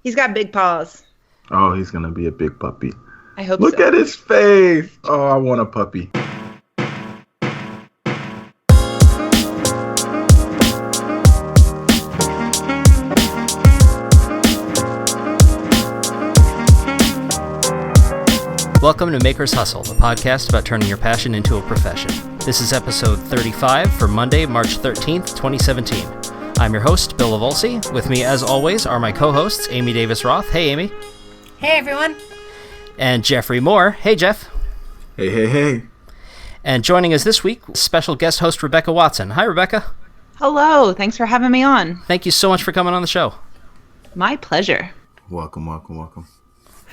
He's got big paws. Oh, he's going to be a big puppy. I hope Look so. at his face. Oh, I want a puppy. Welcome to Maker's Hustle, the podcast about turning your passion into a profession. This is episode 35 for Monday, March 13th, 2017. I'm your host, Bill Lavolsi. With me, as always, are my co-hosts, Amy Davis-Roth. Hey, Amy. Hey, everyone. And Jeffrey Moore. Hey, Jeff. Hey, hey, hey. And joining us this week, special guest host Rebecca Watson. Hi, Rebecca. Hello. Thanks for having me on. Thank you so much for coming on the show. My pleasure. Welcome, welcome, welcome.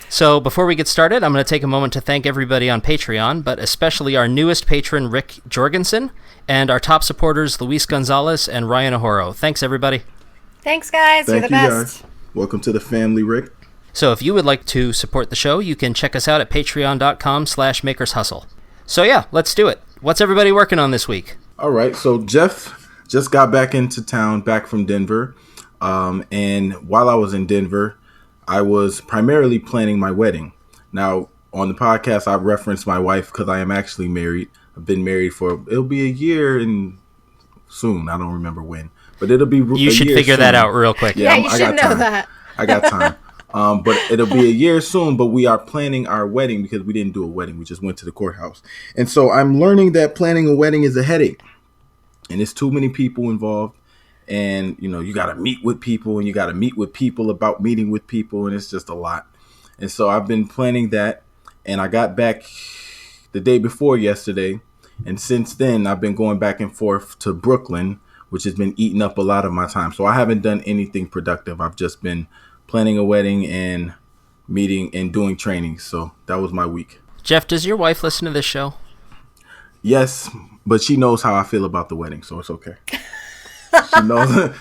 So before we get started, I'm going to take a moment to thank everybody on Patreon, but especially our newest patron, Rick Jorgensen, and our top supporters, Luis Gonzalez and Ryan Ahoro. Thanks, everybody. Thanks, guys. You're the best. Guys. Welcome to the family, Rick. So if you would like to support the show, you can check us out at patreon.com/makershustle. So yeah, let's do it. What's everybody working on this week? All right, so Jeff just got back into town, back from Denver. And while I was in Denver, I was primarily planning my wedding. Now, on the podcast, I referenced my wife because I am actually married. I've been married it'll be a year and soon. I don't remember when, but it'll be You should figure that out real quick. Yeah, you should know that. I got time. But it'll be a year soon, but we are planning our wedding because we didn't do a wedding. We just went to the courthouse. And so I'm learning that planning a wedding is a headache. And it's too many people involved. And, you got to meet with people and you got to meet with people about meeting with people. And it's just a lot. And so I've been planning that. And I got back the day before yesterday. And since then, I've been going back and forth to Brooklyn, which has been eating up a lot of my time. So I haven't done anything productive. I've just been planning a wedding and meeting and doing trainings. So that was my week. Jeff, does your wife listen to this show? Yes, but she knows how I feel about the wedding, so it's okay.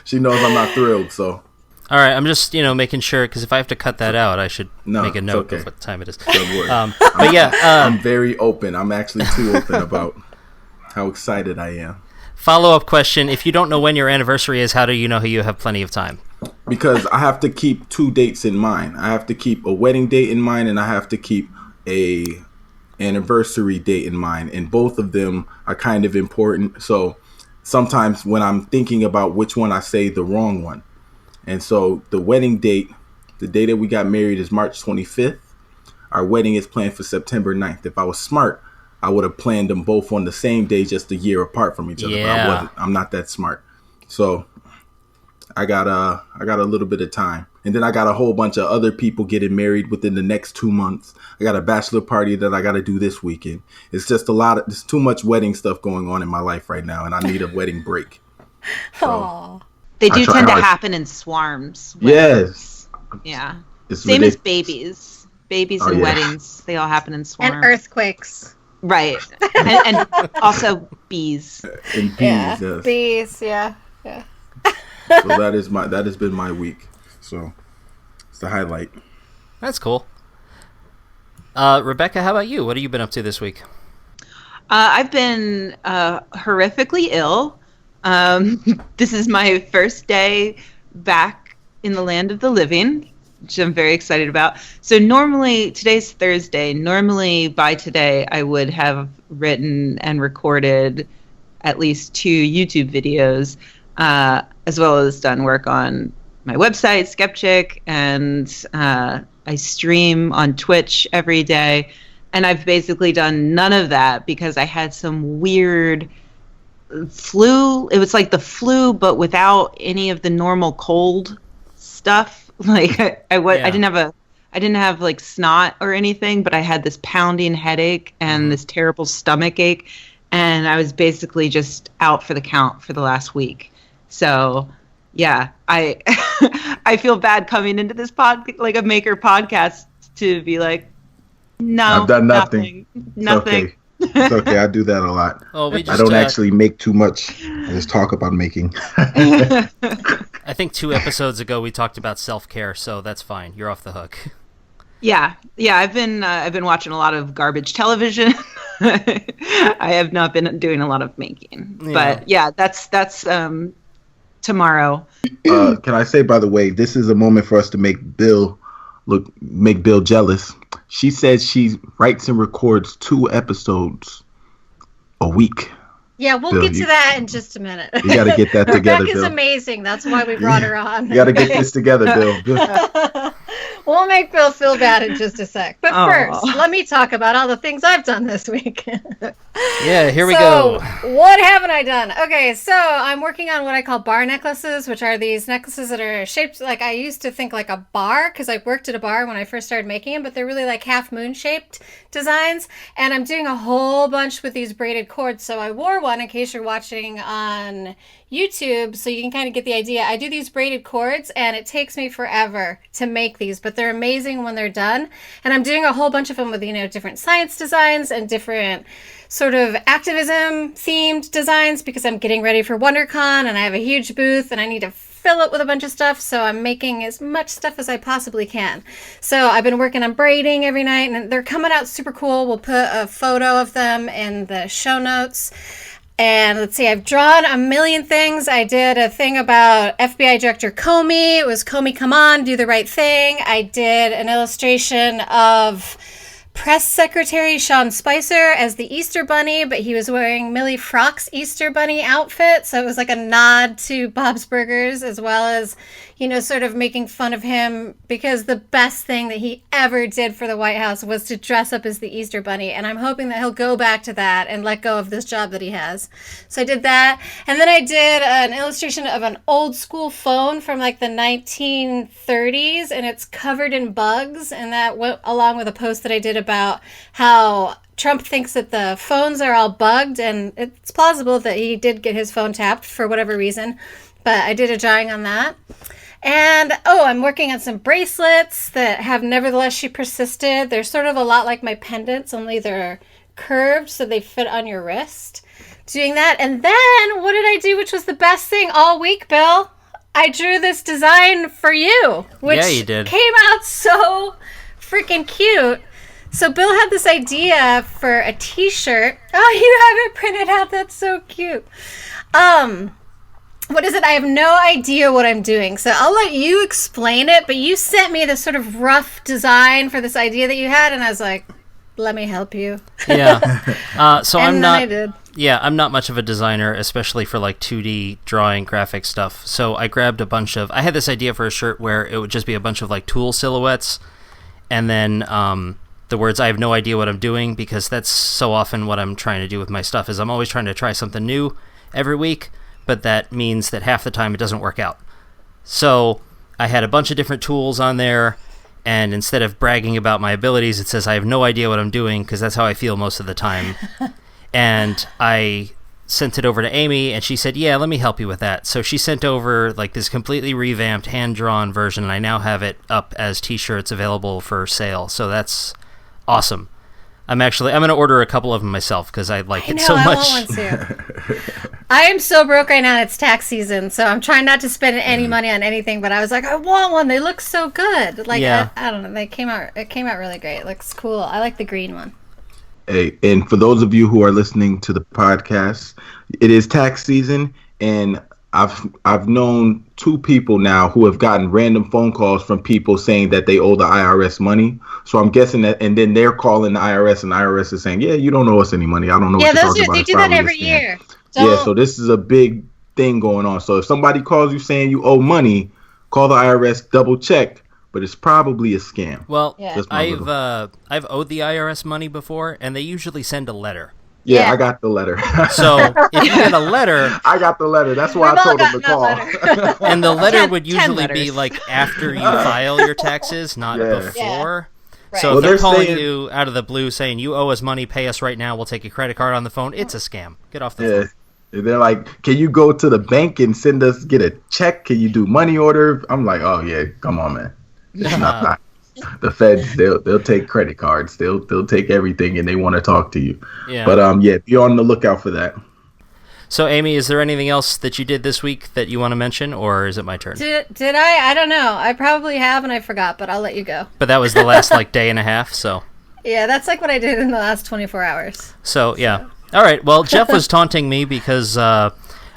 She knows I'm not thrilled, so. All right, I'm just, making sure, because if I have to cut that out, I should make a note okay. of what time it is. Don't worry. But yeah. I'm very open. I'm actually too open about how excited I am. Follow-up question, if you don't know when your anniversary is, how do you know you have plenty of time? Because I have to keep two dates in mind. I have to keep a wedding date in mind, and I have to keep a anniversary date in mind. And both of them are kind of important. So sometimes when I'm thinking about which one, I say the wrong one. And so the wedding date, the day that we got married is March 25th. Our wedding is planned for September 9th. If I was smart, I would have planned them both on the same day, just a year apart from each other. Yeah. But I wasn't. I'm not that smart. So I got a little bit of time. And then I got a whole bunch of other people getting married within the next 2 months. I got a bachelor party that I got to do this weekend. It's just there's too much wedding stuff going on in my life right now, and I need a wedding break. Aww. They do tend to happen in swarms. Yes. Yeah. It's Same ridiculous. as babies. Babies and weddings, they all happen in swarms. And earthquakes. Right. and also bees. And bees, Yeah. yes. Bees, yeah. So that has been my week. So it's the highlight. That's cool. Rebecca, how about you? What have you been up to this week? I've been horrifically ill. This is my first day back in the land of the living, which I'm very excited about. So normally, today's Thursday, normally by today I would have written and recorded at least 2 YouTube videos, as well as done work on my website, Skepchick, and I stream on Twitch every day. And I've basically done none of that because I had some weird flu. It was like the flu, but without any of the normal cold stuff. Like I didn't have like snot or anything, but I had this pounding headache and this terrible stomach ache, and I was basically just out for the count for the last week. So yeah, I I feel bad coming into this like a Maker podcast to be like, no, I've done nothing. Nothing. It's okay. I do that a lot. Oh, we just, I don't actually make too much. I just talk about making. I think 2 episodes ago we talked about self-care, so that's fine. You're off the hook. Yeah. I've been watching a lot of garbage television. I have not been doing a lot of making, but yeah, that's tomorrow. Can I say, by the way, this is a moment for us to make Bill jealous. She says she writes and records 2 episodes a week. Yeah, we'll get to that in just a minute. You got to get that together, Rebecca's Bill. amazing. That's why we brought her on. You got to get this together, Bill. We'll make Bill feel bad in just a sec. But Aww. first, let me talk about all the things I've done this week. Yeah, here we go. What haven't I done? Okay, so I'm working on what I call bar necklaces, which are these necklaces that are shaped like I used to think like a bar because I worked at a bar when I first started making them, but they're really like half moon shaped designs. And I'm doing a whole bunch with these braided cords. So I wore one in case you're watching on YouTube, so you can kind of get the idea. I do these braided cords and it takes me forever to make these, but they're amazing when they're done. And I'm doing a whole bunch of them with, different science designs and different sort of activism themed designs because I'm getting ready for WonderCon and I have a huge booth and I need to fill it with a bunch of stuff, so I'm making as much stuff as I possibly can. So I've been working on braiding every night and they're coming out super cool. We'll put a photo of them in the show notes. And let's see, I've drawn a million things. I did a thing about FBI Director Comey. It was Comey, come on, do the right thing. I did an illustration of Press Secretary Sean Spicer as the Easter Bunny, but he was wearing Millie Frock's Easter Bunny outfit. So it was like a nod to Bob's Burgers as well as, sort of making fun of him because the best thing that he ever did for the White House was to dress up as the Easter Bunny. And I'm hoping that he'll go back to that and let go of this job that he has. So I did that. And then I did an illustration of an old school phone from like the 1930s and it's covered in bugs. And that went along with a post that I did about how Trump thinks that the phones are all bugged, and it's plausible that he did get his phone tapped for whatever reason, but I did a drawing on that. And, I'm working on some bracelets that have Nevertheless She Persisted. They're sort of a lot like my pendants, only they're curved so they fit on your wrist. Doing that. And then, what did I do, which was the best thing all week, Bill? I drew this design for you, which you did. Came out so freaking cute. So Bill had this idea for a t-shirt. Oh, you have it printed out. That's so cute. What is it? I have no idea what I'm doing. So I'll let you explain it, but you sent me this sort of rough design for this idea that you had, and I was like, let me help you. Yeah. So and I'm then not I did. Yeah, I'm not much of a designer, especially for like 2D drawing graphic stuff. So I grabbed I had this idea for a shirt where it would just be a bunch of like tool silhouettes and then the words I have no idea what I'm doing, because that's so often what I'm trying to do with my stuff is I'm always trying to try something new every week, but that means that half the time it doesn't work out. So I had a bunch of different tools on there, and instead of bragging about my abilities, it says I have no idea what I'm doing, because that's how I feel most of the time. And I sent it over to Amy, and she said, yeah, let me help you with that. So she sent over like this completely revamped, hand-drawn version, and I now have it up as t-shirts available for sale. So that's awesome. I'm going to order a couple of them myself because I like it so much. I want one too. I am so broke right now. It's tax season, so I'm trying not to spend any money on anything. But I was like, I want one. They look so good. Like, yeah. I don't know. It came out really great. It looks cool. I like the green one. Hey, and for those of you who are listening to the podcast, it is tax season, and I've known 2 people now who have gotten random phone calls from people saying that they owe the IRS money. So I'm guessing that, and then they're calling the IRS, and the IRS is saying, "Yeah, you don't owe us any money. I don't know what you're talking about." They do that every year. Yeah, so this is a big thing going on. So if somebody calls you saying you owe money, call the IRS, double check. But it's probably a scam. Well, yeah. I've owed the IRS money before, and they usually send a letter. Yeah, I got the letter. So if you get a letter... I got the letter. That's why I told them to call. And the letter would usually be like after you file your taxes, not before. Right. So if they're calling you out of the blue saying, you owe us money, pay us right now, we'll take your credit card on the phone, it's a scam. Get off the phone. They're like, can you go to the bank and get a check? Can you do money order? I'm like, oh, yeah, come on, man. It's not. The feds, they'll take credit cards. They'll take everything, and they want to talk to you. Yeah. But be on the lookout for that. So, Amy, is there anything else that you did this week that you want to mention, or is it my turn? Did I? I don't know. I probably have, and I forgot, but I'll let you go. But that was the last day and a half, so. Yeah, that's like what I did in the last 24 hours. So, yeah. All right. Well, Jeff was taunting me because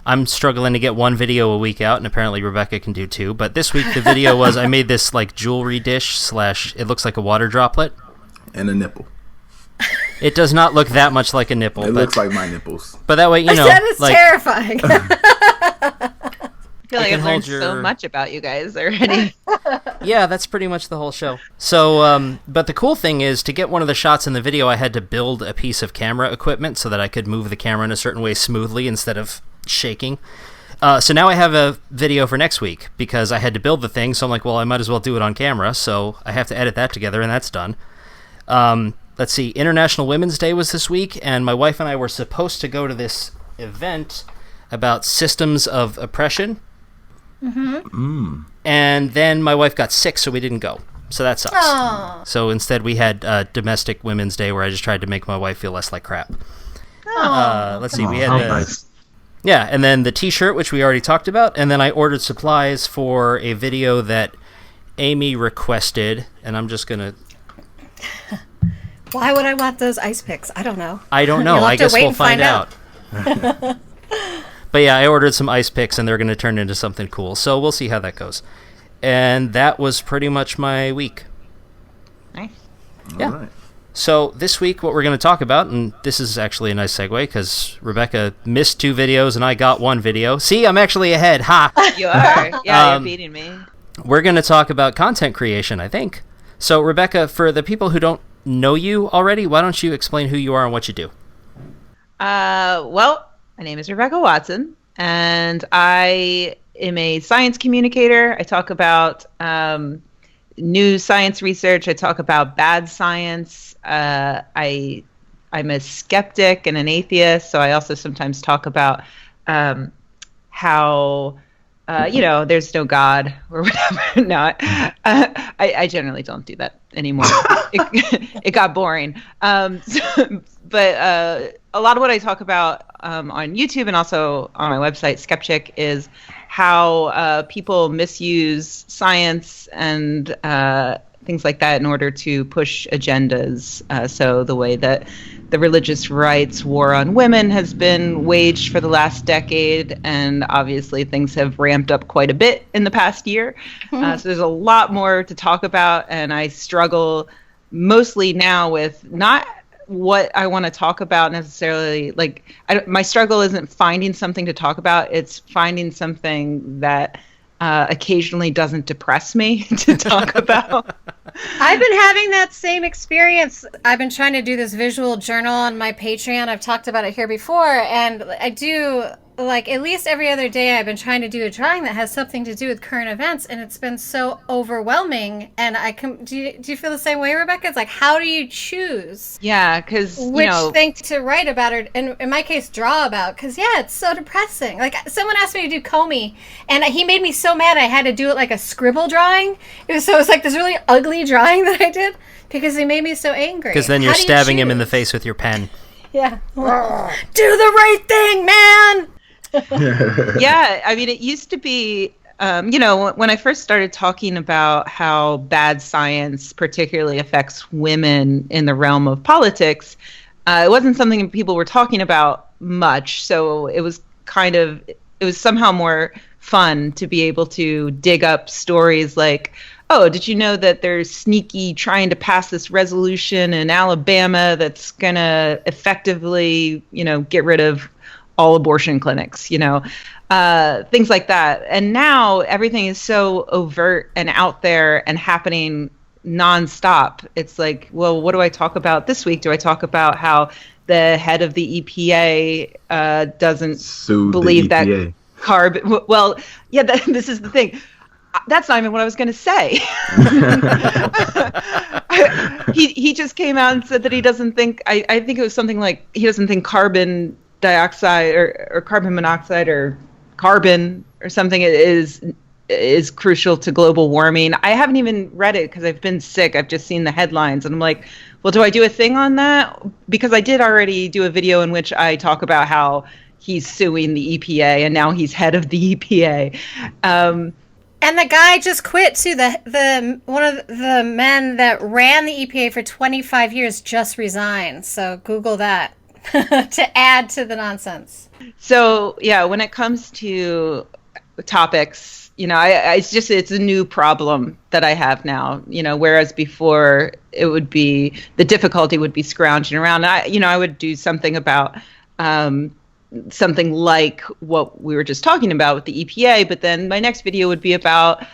I'm struggling to get one video a week out, and apparently Rebecca can do 2. But this week the video was I made this like jewelry dish / it looks like a water droplet. And a nipple. It does not look that much like a nipple. It looks like my nipples. But that way, you know. That is like, terrifying. I feel like I've learned so much about you guys already. Yeah, that's pretty much the whole show. So, but the cool thing is, to get one of the shots in the video, I had to build a piece of camera equipment so that I could move the camera in a certain way smoothly instead of shaking. So now I have a video for next week because I had to build the thing, so I'm like, well, I might as well do it on camera, so I have to edit that together, and that's done. Let's see, International Women's Day was this week, and my wife and I were supposed to go to this event about systems of oppression. Mm-hmm. And then my wife got sick, so we didn't go. So that sucks. Aww. So instead we had Domestic Women's Day, where I just tried to make my wife feel less like crap. Let's see, we had nice. Yeah, and then the t-shirt, which we already talked about, and then I ordered supplies for a video that Amy requested, and I'm just gonna... Why would I want those ice picks? I don't know. I don't know. I guess we'll find out. But yeah, I ordered some ice picks, and they're going to turn into something cool. So we'll see how that goes. And that was pretty much my week. Nice. Yeah. All right. So this week, what we're going to talk about, and this is actually a nice segue, because Rebecca missed 2 videos, and I got 1 video. See, I'm actually ahead. Ha! You are. Yeah, you're beating me. We're going to talk about content creation, I think. So, Rebecca, for the people who don't know you already, why don't you explain who you are and what you do? Well, my name is Rebecca Watson, and I am a science communicator. I talk about new science research. I talk about bad science. I'm a skeptic and an atheist, so I also sometimes talk about how there's no God or whatever. No, I generally don't do that anymore. It got boring. But a lot of what I talk about on YouTube and also on my website, Skepchick, is how people misuse science and things like that in order to push agendas. So the way that the religious rights war on women has been waged for the last decade, and obviously things have ramped up quite a bit in the past year. So there's a lot more to talk about, and I struggle mostly now with not what I want to talk about necessarily. Like, my struggle isn't finding something to talk about, it's finding something that occasionally doesn't depress me to talk about. I've been having that same experience. I've been trying to do this visual journal on my Patreon. I've talked about it here before, and I do, like, at least every other day I've been trying to do a drawing that has something to do with current events, and it's been so overwhelming. And do you feel the same way, Rebecca? It's like, how do you choose? Yeah, because which thing to write about, or in my case, draw about? Because it's so depressing. Like, someone asked me to do Comey, and he made me so mad I had to do it like a scribble drawing. It was like this really ugly drawing that I did because he made me so angry. Because then you're stabbing him in the face with your pen. Yeah. Do the right thing, man. Yeah, I mean, it used to be, when I first started talking about how bad science particularly affects women in the realm of politics, it wasn't something people were talking about much. So it was somehow more fun to be able to dig up stories like, oh, did you know that they're sneaky trying to pass this resolution in Alabama that's going to effectively, get rid of all abortion clinics, things like that. And now everything is so overt and out there and happening nonstop. It's like, well, what do I talk about this week? Do I talk about how the head of the EPA doesn't believe that carbon? Well, yeah, this is the thing. That's not even what I was going to say. He just came out and said that he doesn't think, I think it was something like, he doesn't think carbon dioxide or carbon monoxide or carbon or something is crucial to global warming. I haven't even read it because I've been sick. I've just seen the headlines and I'm like, well, do I do a thing on that? Because I did already do a video in which I talk about how he's suing the EPA and now he's head of the EPA. And the guy just quit too. The one of the men that ran the EPA for 25 years just resigned. So Google that. to add to the nonsense. So yeah, when it comes to topics, it's a new problem that I have now, whereas before it would be, the difficulty would be scrounging around. I would do something about, something like what we were just talking about with the EPA, but then my next video would be about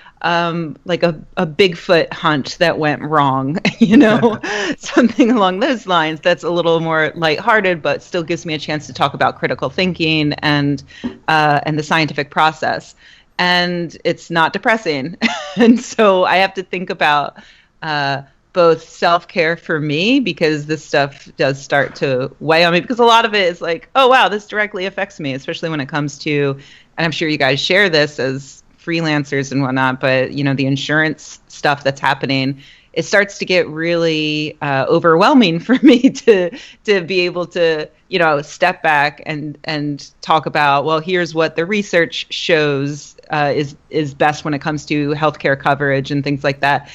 like a Bigfoot hunt that went wrong, something along those lines that's a little more lighthearted, but still gives me a chance to talk about critical thinking and the scientific process. And it's not depressing. And so I have to think about both self-care for me, because this stuff does start to weigh on me, because a lot of it is like, oh, wow, this directly affects me, especially when it comes to, and I'm sure you guys share this as freelancers and whatnot, but, the insurance stuff that's happening, it starts to get really overwhelming for me to be able to, step back and talk about, well, here's what the research shows is best when it comes to healthcare coverage and things like that.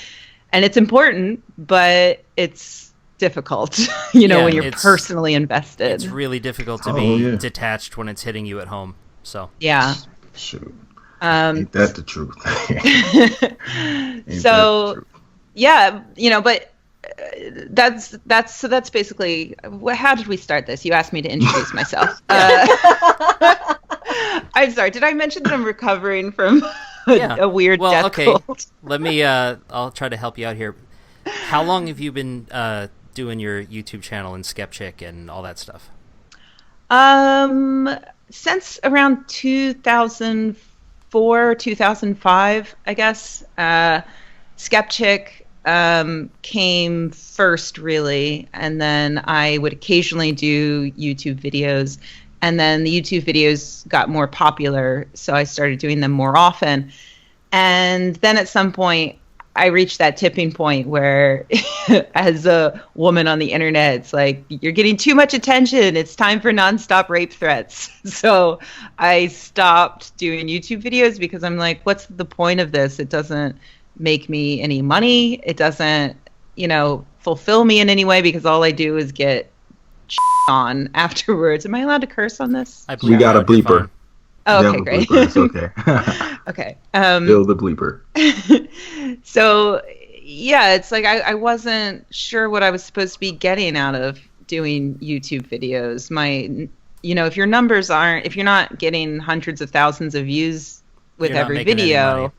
And it's important, but it's difficult, when you're personally invested. It's really difficult to be detached when it's hitting you at home. So yeah. Shoot. Ain't that the truth? So, yeah, but that's basically, how did we start this? You asked me to introduce myself. I'm sorry. Did I mention that I'm recovering from a weird death cold? Let me, I'll try to help you out here. How long have you been doing your YouTube channel and Skepchick and all that stuff? Since around 2004, 2005, I guess. Skepchick came first, really, and then I would occasionally do YouTube videos, and then the YouTube videos got more popular, so I started doing them more often. And then at some point, I reached that tipping point where, as a woman on the internet, it's like, you're getting too much attention. It's time for nonstop rape threats. So I stopped doing YouTube videos because I'm like, what's the point of this? It doesn't make me any money. It doesn't, fulfill me in any way, because all I do is get on afterwards. Am I allowed to curse on this? We got a bleeper. Oh, okay, great. It's okay. Okay. Bill the bleeper. So, yeah, it's like I wasn't sure what I was supposed to be getting out of doing YouTube videos. If your numbers if you're not getting hundreds of thousands of views with every video,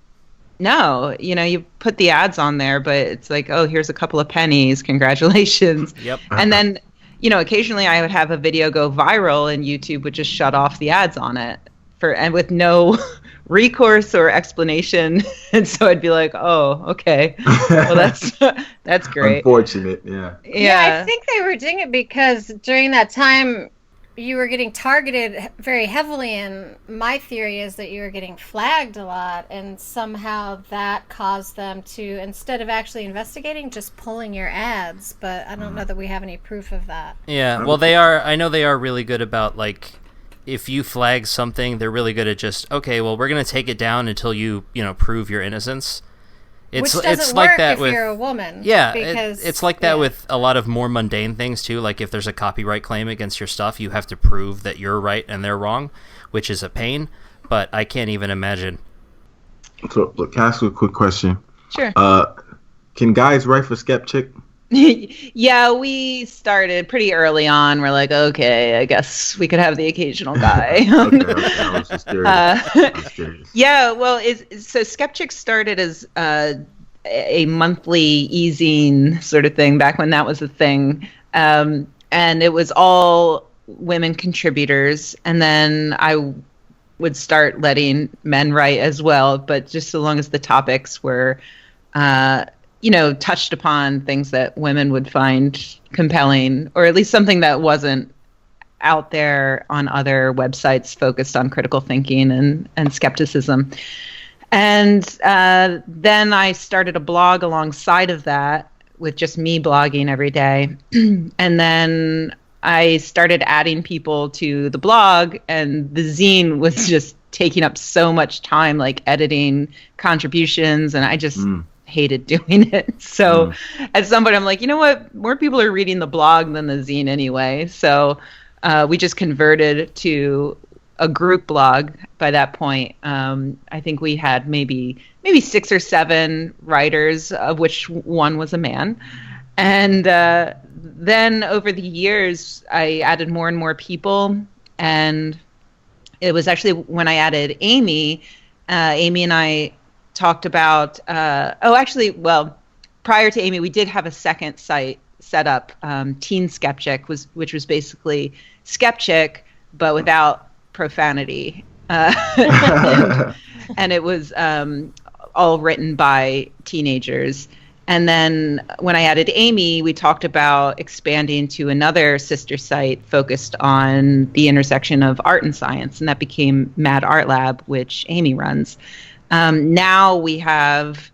no, you put the ads on there, but it's like, oh, here's a couple of pennies. Congratulations. Yep. And then, occasionally I would have a video go viral and YouTube would just shut off the ads on it and with no recourse or explanation. And so I'd be like, oh, okay. Well, that's great. Unfortunate, yeah. Yeah, I think they were doing it because during that time you were getting targeted very heavily, and my theory is that you were getting flagged a lot, and somehow that caused them to, instead of actually investigating, just pulling your ads. But I don't know that we have any proof of that. Yeah, well, I know they are really good about, like, if you flag something, they're really good at just, okay, well, we're going to take it down until you prove your innocence. Which doesn't work if you're a woman. Yeah, because, it's like that with a lot of more mundane things, too. Like, if there's a copyright claim against your stuff, you have to prove that you're right and they're wrong, which is a pain, but I can't even imagine. So, look, can I ask you a quick question? Sure. Can guys write for Skepchick? Yeah, we started pretty early on. We're like, okay, I guess we could have the occasional guy. Okay, I was just curious. Yeah, well, so Skepchick started as a monthly e-zine sort of thing back when that was a thing, and it was all women contributors, and then I would start letting men write as well, but just so long as the topics were touched upon things that women would find compelling, or at least something that wasn't out there on other websites focused on critical thinking and skepticism. And then I started a blog alongside of that with just me blogging every day. And then I started adding people to the blog, and the zine was just taking up so much time, like editing contributions, and I just hated doing it. So at some point I'm like, you know what? More people are reading the blog than the zine anyway. So we just converted to a group blog by that point. I think we had maybe 6 or 7 writers, of which one was a man. And then over the years, I added more and more people. And it was actually when I added Amy, Amy and I talked about, prior to Amy, we did have a second site set up, Teen Skepchick, which was basically Skepchick, but without profanity. And it was all written by teenagers. And then when I added Amy, we talked about expanding to another sister site focused on the intersection of art and science, and that became Mad Art Lab, which Amy runs. Now we have,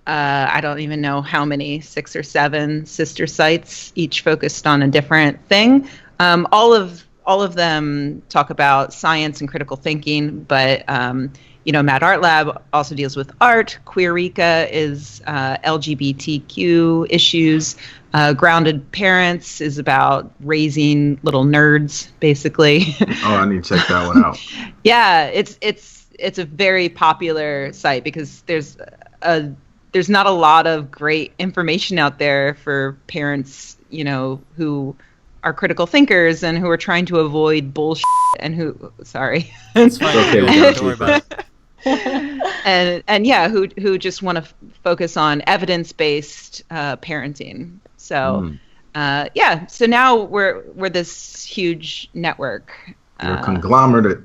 I don't even know how many, 6 or 7 sister sites, each focused on a different thing. All of them talk about science and critical thinking, but Mad Art Lab also deals with art. Queereka is LGBTQ issues. Grounded Parents is about raising little nerds, basically. Oh, I need to check that one out. Yeah, it's a very popular site because there's not a lot of great information out there for parents, who are critical thinkers and who are trying to avoid bullshit and who, sorry. It's fine. Okay, Don't worry about it. and who just want to focus on evidence-based parenting. So so now we're this huge network. You're a conglomerate.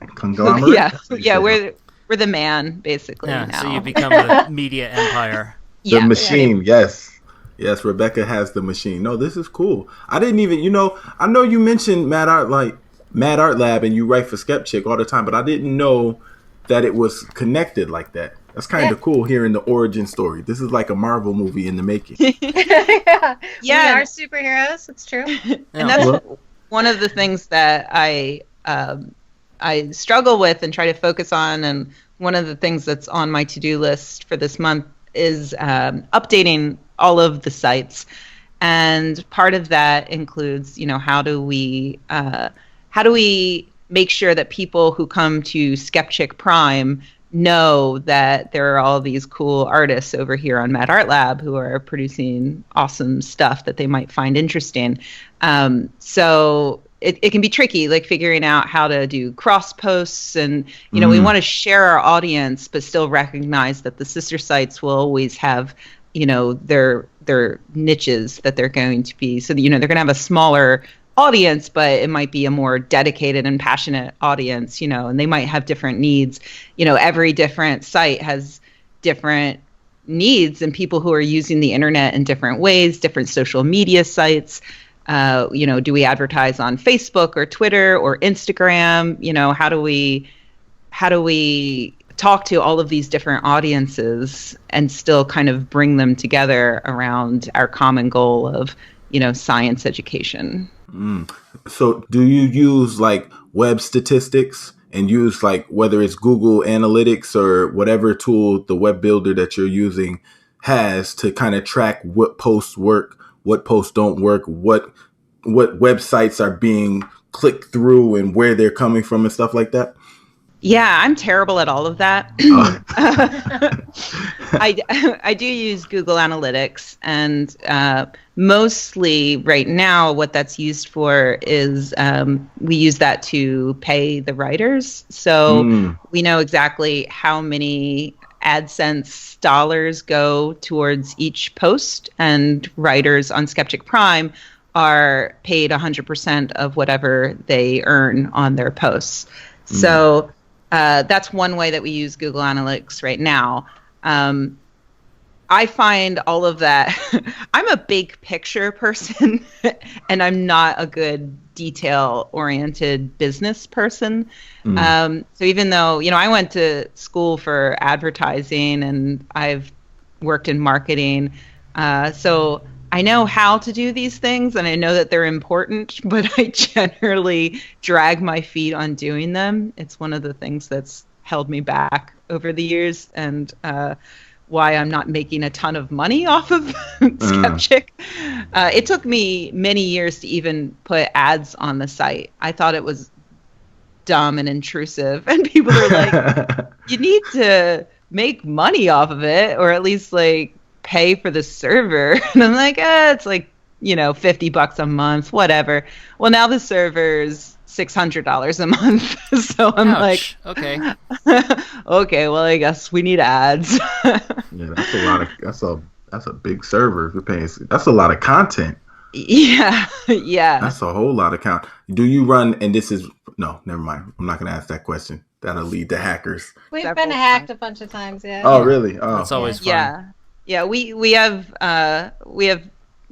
Yeah, we're the man basically now. So you become a media empire. The machine, yes. Yes, Rebecca has the machine. No, this is cool. I didn't even, I know you mentioned Mad Art Lab and you write for Skepchick all the time, but I didn't know that it was connected like that. That's kind of cool hearing the origin story. This is like a Marvel movie in the making. Yeah, we are superheroes. It's true. And that's one of the things that I struggle with and try to focus on. And one of the things that's on my to-do list for this month is updating all of the sites. And part of that includes, how do we make sure that people who come to Skepchick Prime know that there are all these cool artists over here on Mad Art Lab who are producing awesome stuff that they might find interesting. So it can be tricky, like figuring out how to do cross posts and, we want to share our audience, but still recognize that the sister sites will always have, their niches that they're going to be. So, they're going to have a smaller audience, but it might be a more dedicated and passionate audience, and they might have different needs. Every different site has different needs and people who are using the internet in different ways, different social media sites. Do we advertise on Facebook or Twitter or Instagram? How do we talk to all of these different audiences and still kind of bring them together around our common goal of, science education? So do you use like web statistics and use like whether it's Google Analytics or whatever tool the web builder that you're using has to kind of track what posts work, what posts don't work, what websites are being clicked through and where they're coming from and stuff like that? Yeah, I'm terrible at all of that. I do use Google Analytics, and mostly right now what that's used for is we use that to pay the writers. So we know exactly how many AdSense dollars go towards each post, and writers on Skepchick Prime are paid 100% of whatever they earn on their posts. So that's one way that we use Google Analytics right now. I find all of that. I'm a big picture person, and I'm not a good detail-oriented business person. So even though, I went to school for advertising and I've worked in marketing, so I know how to do these things and I know that they're important, but I generally drag my feet on doing them. It's one of the things that's held me back over the years. And why I'm not making a ton of money off of Skepchick. It took me many years to even put ads on the site. I thought it was dumb and intrusive, and people are like, you need to make money off of it, or at least like pay for the server. And I'm like, it's like, $50 a month, whatever. Well, now the server's $600 a month. So I'm Ouch. like, okay. okay, well, I guess we need ads. Yeah, that's a lot of that's a big server. If you're paying, that's a lot of content. Yeah. That's a whole lot of content. Do you run? And this is no, never mind. I'm not going to ask that question. That'll lead to hackers. We've been hacked a bunch of times. Yeah. Oh, really? Oh, That's always fun. Yeah. We have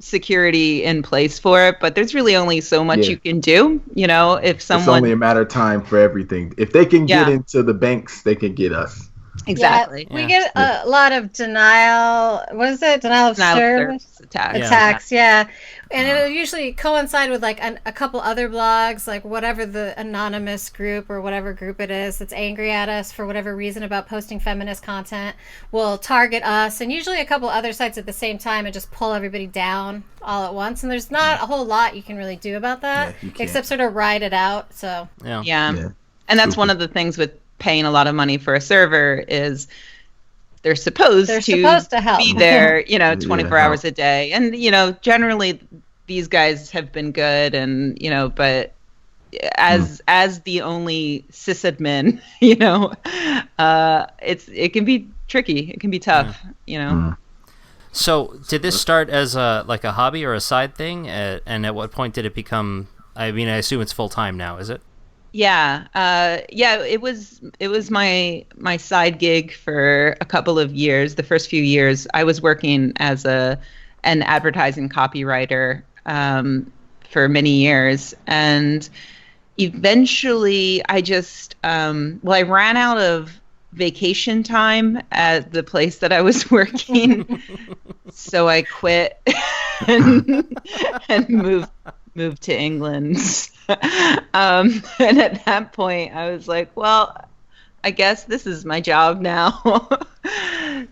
security in place for it, but there's really only so much you can do. If someone, it's only a matter of time for everything. If they can get into the banks, they can get us. Exactly. Yeah, we get a lot of denial. What is it? Denial of service attacks. Yeah. And it'll usually coincide with like a couple other blogs, like whatever the anonymous group or whatever group it is that's angry at us for whatever reason about posting feminist content will target us, and usually a couple other sites at the same time, and just pull everybody down all at once. And there's not a whole lot you can really do about that, except sort of ride it out. So yeah. And that's one of the things with paying a lot of money for a server is they're supposed to help. Be there, 24 hours a day. And, generally these guys have been good, and, but as the only sysadmin, it can be tricky. It can be tough, So did this start as a hobby or a side thing? And at what point did it become, I assume it's full time now, is it? Yeah. It was my side gig for a couple of years. The first few years I was working as an advertising copywriter for many years, and eventually I just I ran out of vacation time at the place that I was working, so I quit and moved to England. And at that point I was like, well, I guess this is my job now.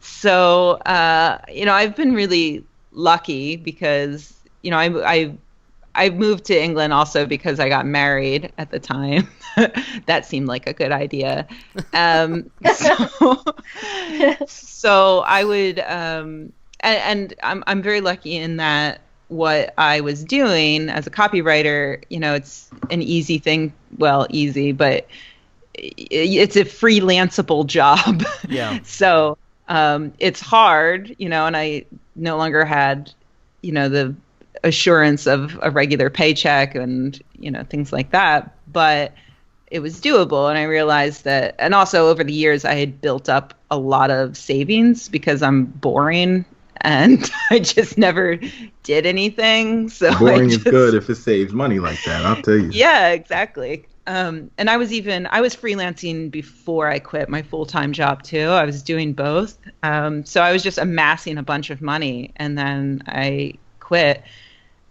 So I've been really lucky because I moved to England also because I got married at the time. That seemed like a good idea. So I would and I'm very lucky in that what I was doing as a copywriter, it's an easy thing. Well, easy, but it's a freelanceable job. Yeah. So it's hard, and I no longer had, the assurance of a regular paycheck and, things like that. But it was doable. And I realized that, and also over the years, I had built up a lot of savings because I'm boring. And I just never did anything. So boring is good if it saves money like that, I'll tell you. Yeah, exactly. And I was freelancing before I quit my full-time job too. I was doing both. So I was just amassing a bunch of money, and then I quit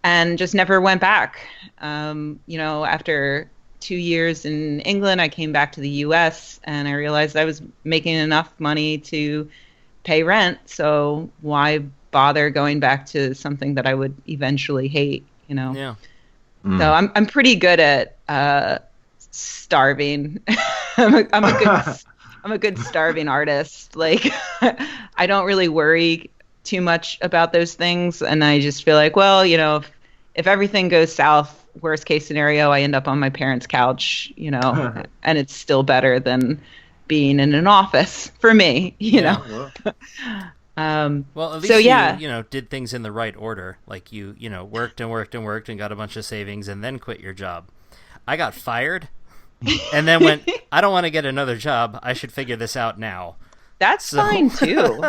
and just never went back. After 2 years in England, I came back to the US and I realized I was making enough money to pay rent, so why bother going back to something that I would eventually hate, Yeah. So I'm pretty good at starving. I'm a good starving artist. Like I don't really worry too much about those things, and I just feel like, well, if everything goes south, worst case scenario, I end up on my parents' couch, and it's still better than being in an office for me, Well, at least you did things in the right order. Like you worked and worked and worked and got a bunch of savings and then quit your job. I got fired and then went, I don't want to get another job. I should figure this out now. That's fine too.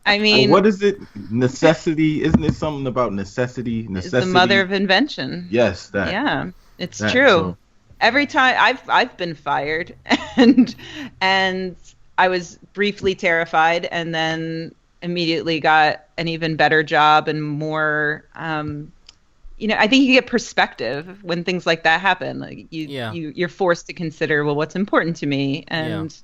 I mean, what is it? Necessity? Isn't it something about necessity? It's the mother of invention. Yes, that. Yeah, it's true. So. Every time I've been fired, and I was briefly terrified, and then immediately got an even better job and more. I think you get perspective when things like that happen. Like you're forced to consider, well, what's important to me, and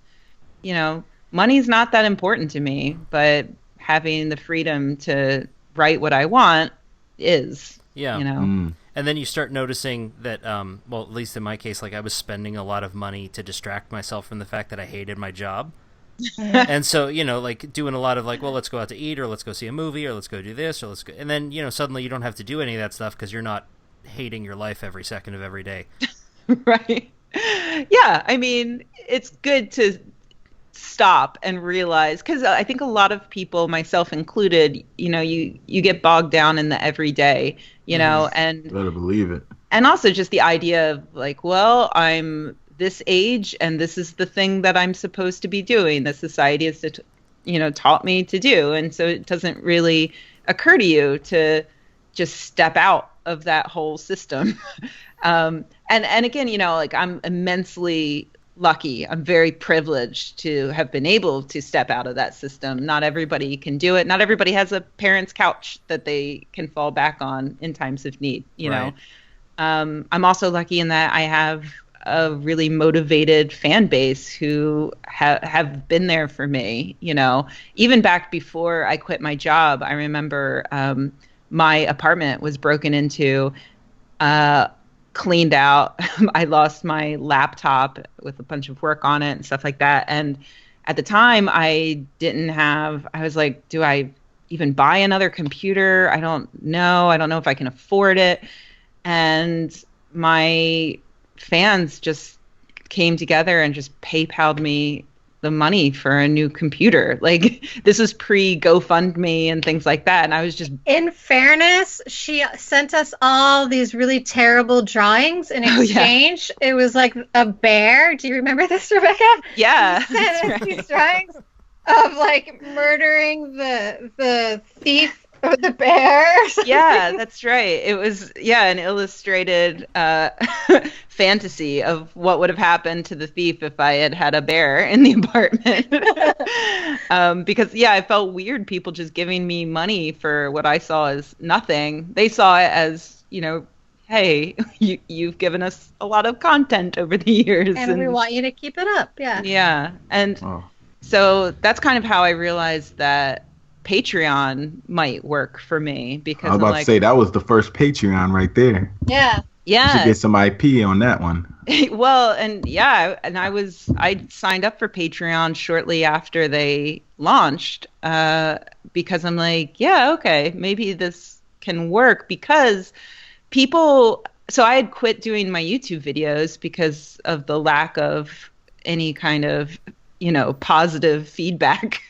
money's not that important to me, but having the freedom to write what I want is, Yeah. you know. And then you start noticing that, well, at least in my case, like I was spending a lot of money to distract myself from the fact that I hated my job. And so, like doing a lot of like, well, let's go out to eat, or let's go see a movie, or let's go do this, or let's go. And then, suddenly you don't have to do any of that stuff because you're not hating your life every second of every day. Right. Yeah. I mean, it's good to stop and realize, because I think a lot of people, myself included, you get bogged down in the everyday, and Better believe it. and also just the idea of like, well, I'm this age and this is the thing that I'm supposed to be doing, that society has taught me to do. And so it doesn't really occur to you to just step out of that whole system. And again, like I'm immensely lucky. I'm very privileged to have been able to step out of that system. Not everybody can do it. Not everybody has a parent's couch that they can fall back on in times of need, Right. I'm also lucky in that I have a really motivated fan base who have been there for me, even back before I quit my job. I remember my apartment was broken into, cleaned out. I lost my laptop with a bunch of work on it and stuff like that. And at the time I was like, do I even buy another computer? I don't know. I don't know if I can afford it. And my fans just came together and just PayPal'd me the money for a new computer. Like, this was pre GoFundMe and things like that. And I was just... In fairness, she sent us all these really terrible drawings in exchange. It was like a bear. Do you remember this, Rebecca? Yeah. She sent us these drawings of like murdering the thief or the bear. Yeah, that's right. It was, an illustrated fantasy of what would have happened to the thief if I had had a bear in the apartment. Because, I felt weird people just giving me money for what I saw as nothing. They saw it as, hey, you've given us a lot of content over the years. And we want you to keep it up. Yeah. Yeah. And so that's kind of how I realized that Patreon might work for me, because I was about to say that was the first Patreon right there. Yeah. You should get some IP on that one. Well, and I signed up for Patreon shortly after they launched, because I'm like, okay, maybe this can work, because so I had quit doing my YouTube videos because of the lack of any kind of, positive feedback.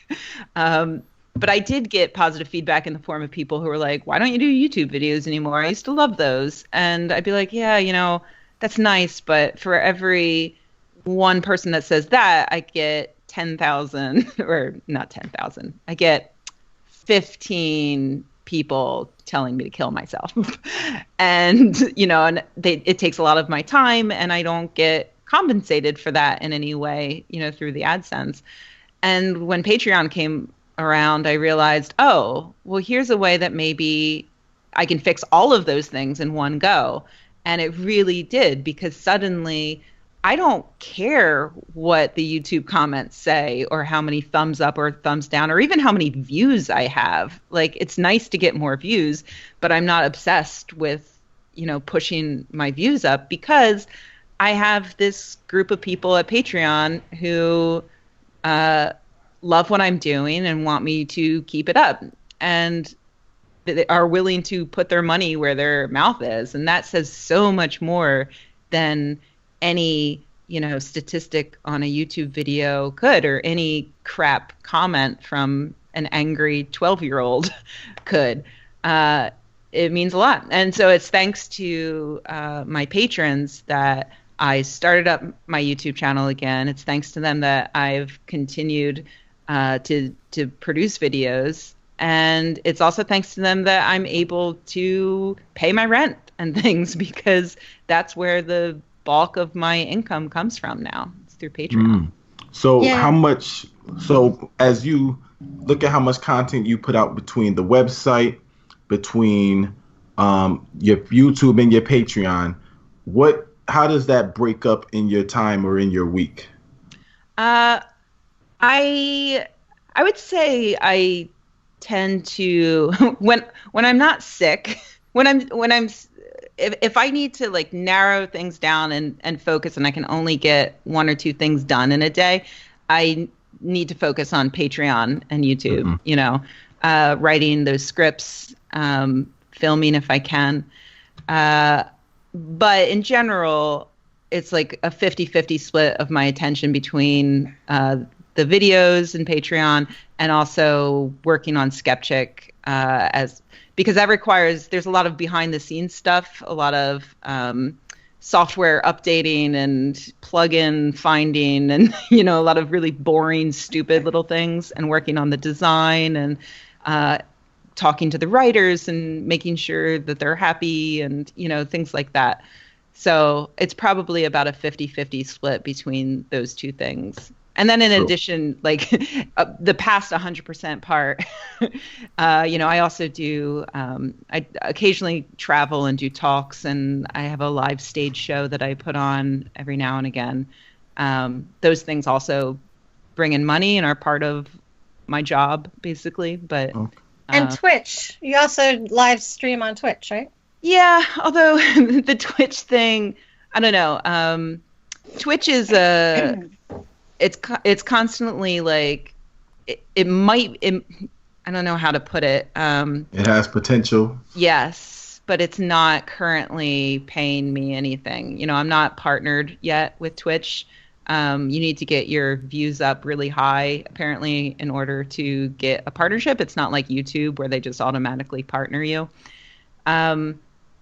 But I did get positive feedback in the form of people who were like, why don't you do YouTube videos anymore? I used to love those. And I'd be like, yeah, that's nice. But for every one person that says that, I get 10,000, or not 10,000. I get 15 people telling me to kill myself. And, it takes a lot of my time, and I don't get compensated for that in any way, through the AdSense. And when Patreon came around, I realized, here's a way that maybe I can fix all of those things in one go. And it really did, because suddenly I don't care what the YouTube comments say, or how many thumbs up or thumbs down, or even how many views I have. Like, it's nice to get more views, but I'm not obsessed with, pushing my views up, because I have this group of people at Patreon who love what I'm doing and want me to keep it up, and they are willing to put their money where their mouth is. And that says so much more than any, statistic on a YouTube video could, or any crap comment from an angry 12-year-old could. It means a lot. And so it's thanks to my patrons that I started up my YouTube channel again. It's thanks to them that I've continued to produce videos, and it's also thanks to them that I'm able to pay my rent and things, because that's where the bulk of my income comes from now. It's through Patreon. So so as you look at how much content you put out between the website, between your YouTube and your Patreon, how does that break up in your time or in your week? I I would say I tend to when I'm not sick, when I'm if I need to like narrow things down and focus and I can only get one or two things done in a day, I need to focus on Patreon and YouTube, writing those scripts, filming if I can. But in general, it's like a 50-50 split of my attention between the videos and Patreon and also working on Skepchick because that requires, there's a lot of behind the scenes stuff, a lot of software updating and plugin finding and, a lot of really boring, stupid little things and working on the design and talking to the writers and making sure that they're happy and, things like that. So it's probably about a 50-50 split between those two things. And then in addition, like the past 100% part, I also do, I occasionally travel and do talks, and I have a live stage show that I put on every now and again. Those things also bring in money and are part of my job, basically. But and Twitch, you also live stream on Twitch, right? Yeah, although the Twitch thing, I don't know. Twitch is it's constantly like it might. I don't know how to put it. It has potential. Yes, but it's not currently paying me anything. I'm not partnered yet with Twitch. You need to get your views up really high, apparently, in order to get a partnership. It's not like YouTube where they just automatically partner you.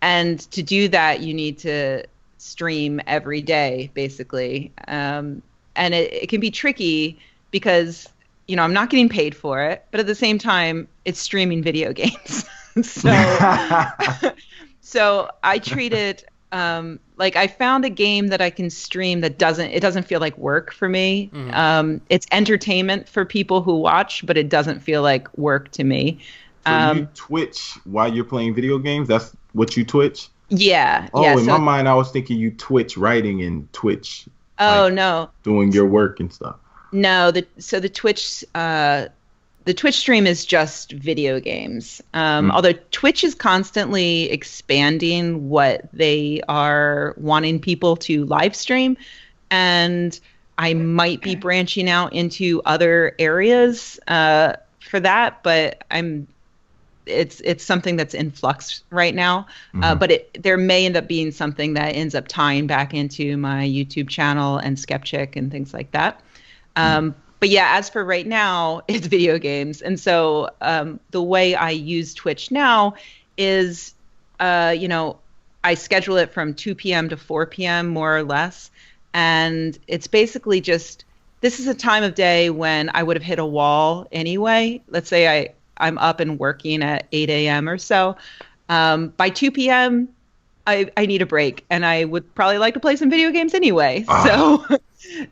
And to do that, you need to stream every day, basically. And it can be tricky because, I'm not getting paid for it, but at the same time, it's streaming video games. So I treat it like I found a game that I can stream that doesn't feel like work for me. Mm-hmm. It's entertainment for people who watch, but it doesn't feel like work to me. So you Twitch while you're playing video games? That's what you Twitch? Yeah. Oh, in my mind, I was thinking you Twitch writing and Twitch. Oh, no. Doing your work and stuff. No, the Twitch stream is just video games. Although Twitch is constantly expanding what they are wanting people to live stream. And I might be branching out into other areas for that, but it's something that's in flux right now. But there may end up being something that ends up tying back into my YouTube channel and Skepchick and things like that. But yeah, as for right now, it's video games. And so the way I use Twitch now is, I schedule it from 2 p.m. to 4 p.m. more or less. And it's basically just, this is a time of day when I would have hit a wall anyway. Let's say I'm up and working at 8 a.m. or so. By 2 p.m., I need a break, and I would probably like to play some video games anyway.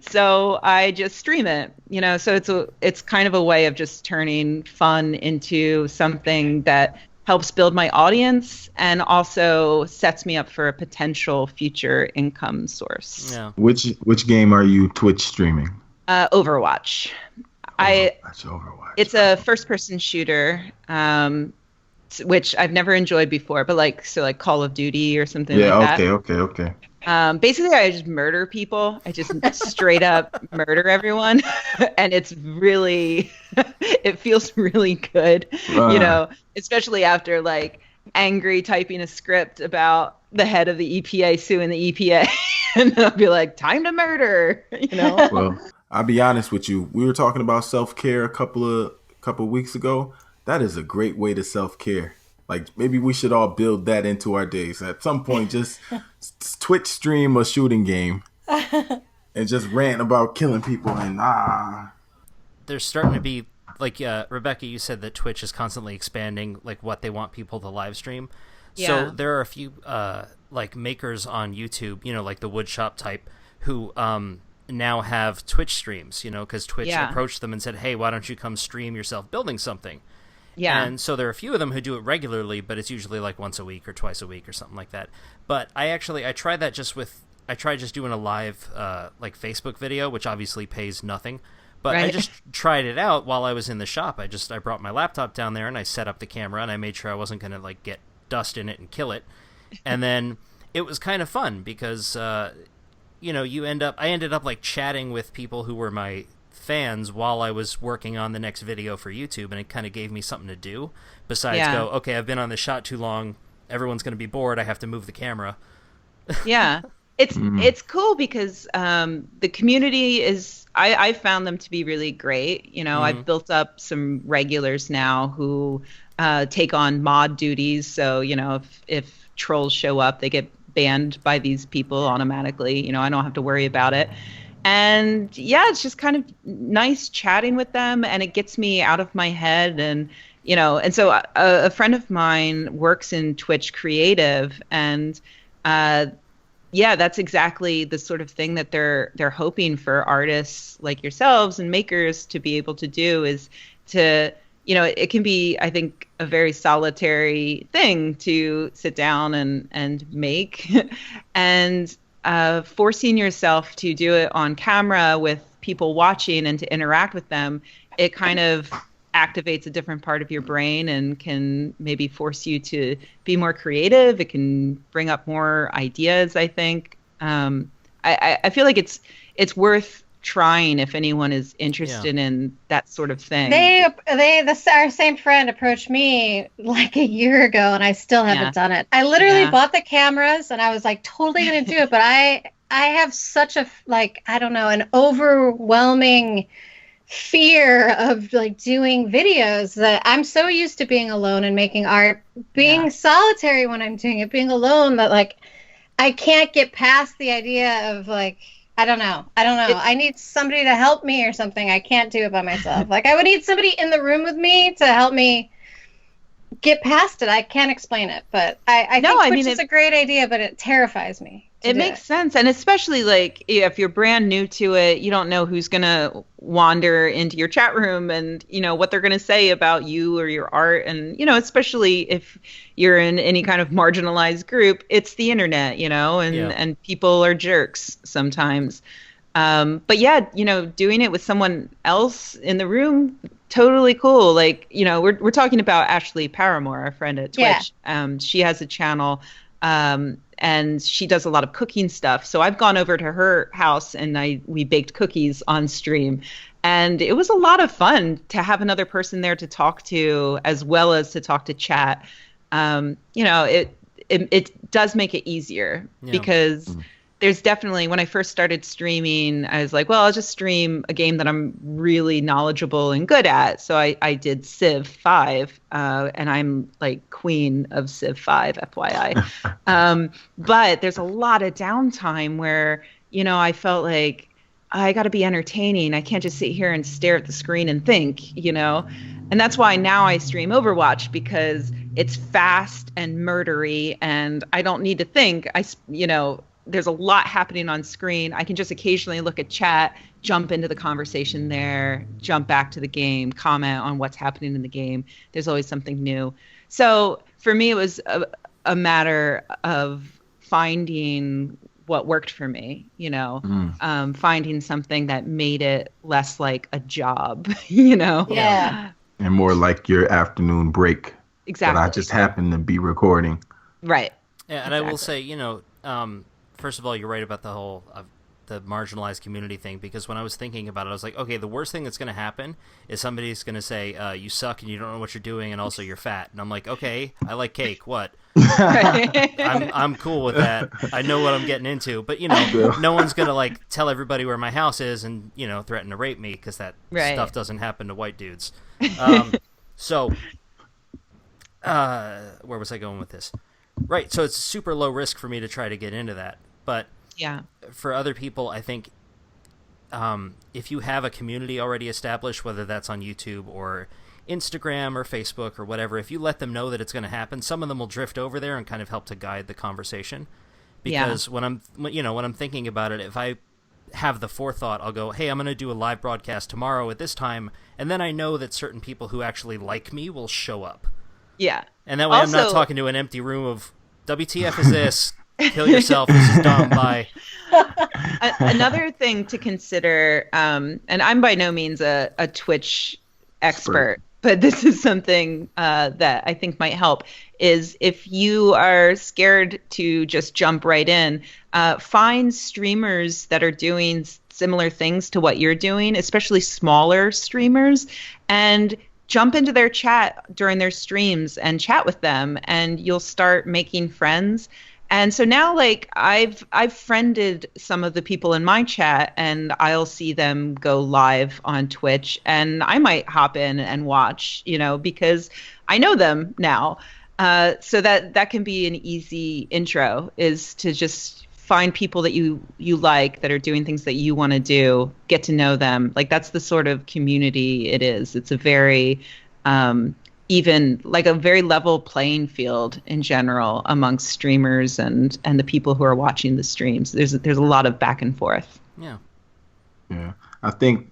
So I just stream it, so it's kind of a way of just turning fun into something that helps build my audience and also sets me up for a potential future income source. Yeah. Which game are you Twitch streaming? Overwatch. Overwatch. It's a first-person shooter, which I've never enjoyed before, but like Call of Duty or something like that. Okay. Basically, I just murder people. I just straight up murder everyone, and it feels really good, especially after like angry typing a script about the head of the EPA suing the EPA, and I'll be like, time to murder, Well, I'll be honest with you. We were talking about self-care a couple weeks ago. That is a great way to self-care. Like, maybe we should all build that into our days. At some point, just Twitch stream a shooting game and just rant about killing people and There's starting to be, like, Rebecca, you said that Twitch is constantly expanding, like, what they want people to live stream. Yeah. So there are a few, like, makers on YouTube, like the woodshop type, who now have Twitch streams, because Twitch approached them and said, hey, why don't you come stream yourself building something? Yeah. And so there are a few of them who do it regularly, but it's usually like once a week or twice a week or something like that. But I tried that I tried just doing a live like Facebook video, which obviously pays nothing. But I Right. just tried it out while I was in the shop. I brought my laptop down there and I set up the camera and I made sure I wasn't going to like get dust in it and kill it. And then it was kind of fun because you know, I ended up like chatting with people who were my fans while I was working on the next video for YouTube, and it kind of gave me something to do besides go, okay, I've been on this shot too long. Everyone's going to be bored. I have to move the camera. Yeah. It's cool because the community is I found them to be really great. You know, I've built up some regulars now who take on mod duties. So, you know, if trolls show up, they get banned by these people automatically. You know, I don't have to worry about it. And yeah, it's just kind of nice chatting with them, and it gets me out of my head. And, you know, and so a friend of mine works in Twitch creative, and yeah, that's exactly the sort of thing that they're hoping for artists like yourselves and makers to be able to do, is to, you know, it can be, I think, a very solitary thing to sit down and make and forcing yourself to do it on camera with people watching and to interact with them, it kind of activates a different part of your brain and can maybe force you to be more creative. It can bring up more ideas, I think. I feel like it's worth trying if anyone is interested in that sort of thing. Our same friend approached me like a year ago, and I still haven't done it. I literally bought the cameras, and I was like totally going to do it, but I have such a, like, I don't know, an overwhelming fear of like doing videos that I'm so used to being alone and making art, being solitary when I'm doing it, being alone, that like I can't get past the idea of like, I don't know. I need somebody to help me or something. I can't do it by myself. Like, I would need somebody in the room with me to help me get past it. I can't explain it, but I think Twitch is a great idea, but it terrifies me. It makes sense. And especially like if you're brand new to it, you don't know who's going to wander into your chat room and, you know, what they're going to say about you or your art. And, you know, especially if you're in any kind of marginalized group, it's the internet, you know, and people are jerks sometimes. But yeah, you know, doing it with someone else in the room, totally cool. Like, you know, we're talking about Ashley Paramore, our friend at Twitch. Yeah. She has a channel. And she does a lot of cooking stuff. So I've gone over to her house and we baked cookies on stream. And it was a lot of fun to have another person there to talk to, as well as to talk to chat. You know, it does make it easier because there's definitely, when I first started streaming, I was like, well, I'll just stream a game that I'm really knowledgeable and good at. So I did Civ 5, and I'm like queen of Civ 5, FYI. But there's a lot of downtime where, you know, I felt like I got to be entertaining. I can't just sit here and stare at the screen and think, you know. And that's why now I stream Overwatch, because it's fast and murdery and I don't need to think. You know, there's a lot happening on screen. I can just occasionally look at chat, jump into the conversation there, jump back to the game, comment on what's happening in the game. There's always something new. So for me, it was a matter of finding what worked for me, you know, finding something that made it less like a job, you know? Yeah. And more like your afternoon break. Exactly. That I just happened to be recording. Right. Yeah, and exactly. I will say, you know, first of all, you're right about the whole the marginalized community thing, because when I was thinking about it, I was like, okay, the worst thing that's going to happen is somebody's going to say, you suck and you don't know what you're doing, and also you're fat. And I'm like, okay, I like cake. What? I'm cool with that. I know what I'm getting into. But, you know, no one's going to, like, tell everybody where my house is and, you know, threaten to rape me, because that stuff doesn't happen to white dudes. So, where was I going with this? Right, so it's super low risk for me to try to get into that. But for other people, I think if you have a community already established, whether that's on YouTube or Instagram or Facebook or whatever, if you let them know that it's going to happen, some of them will drift over there and kind of help to guide the conversation. Because when I'm thinking about it, if I have the forethought, I'll go, hey, I'm going to do a live broadcast tomorrow at this time, and then I know that certain people who actually like me will show up. Yeah. And that way I'm not talking to an empty room of WTF is this? Kill yourself. This is dumb. Bye. Another thing to consider, and I'm by no means a Twitch expert, but this is something that I think might help, is if you are scared to just jump right in, find streamers that are doing similar things to what you're doing, especially smaller streamers, and jump into their chat during their streams and chat with them, and you'll start making friends. And so now, like, I've friended some of the people in my chat, and I'll see them go live on Twitch, and I might hop in and watch, because I know them now. So that can be an easy intro, is to just find people that you like, that are doing things that you want to do, get to know them. Like, that's the sort of community it is. It's a very even like a very level playing field in general amongst streamers and the people who are watching the streams. There's a lot of back and forth. Yeah. I think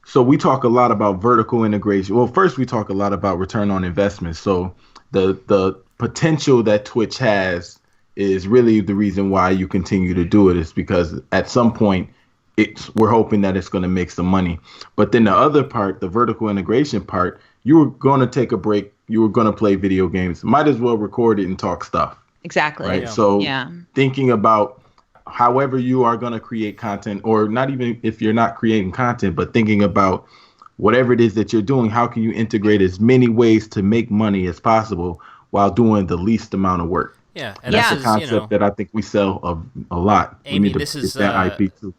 so we talk a lot about vertical integration. Well, first we talk a lot about return on investment. So the potential that Twitch has is really the reason why you continue to do it, is because at some point we're hoping that it's going to make some money. But then the other part, the vertical integration part, you were going to take a break. You were going to play video games. Might as well record it and talk stuff. Exactly. Right. Yeah. So yeah. Thinking about however you are going to create content, or not even if you're not creating content, but thinking about whatever it is that you're doing, how can you integrate as many ways to make money as possible while doing the least amount of work? Yeah. And that's this a concept that I think we sell a lot. Amy, we need this to is get that IP too.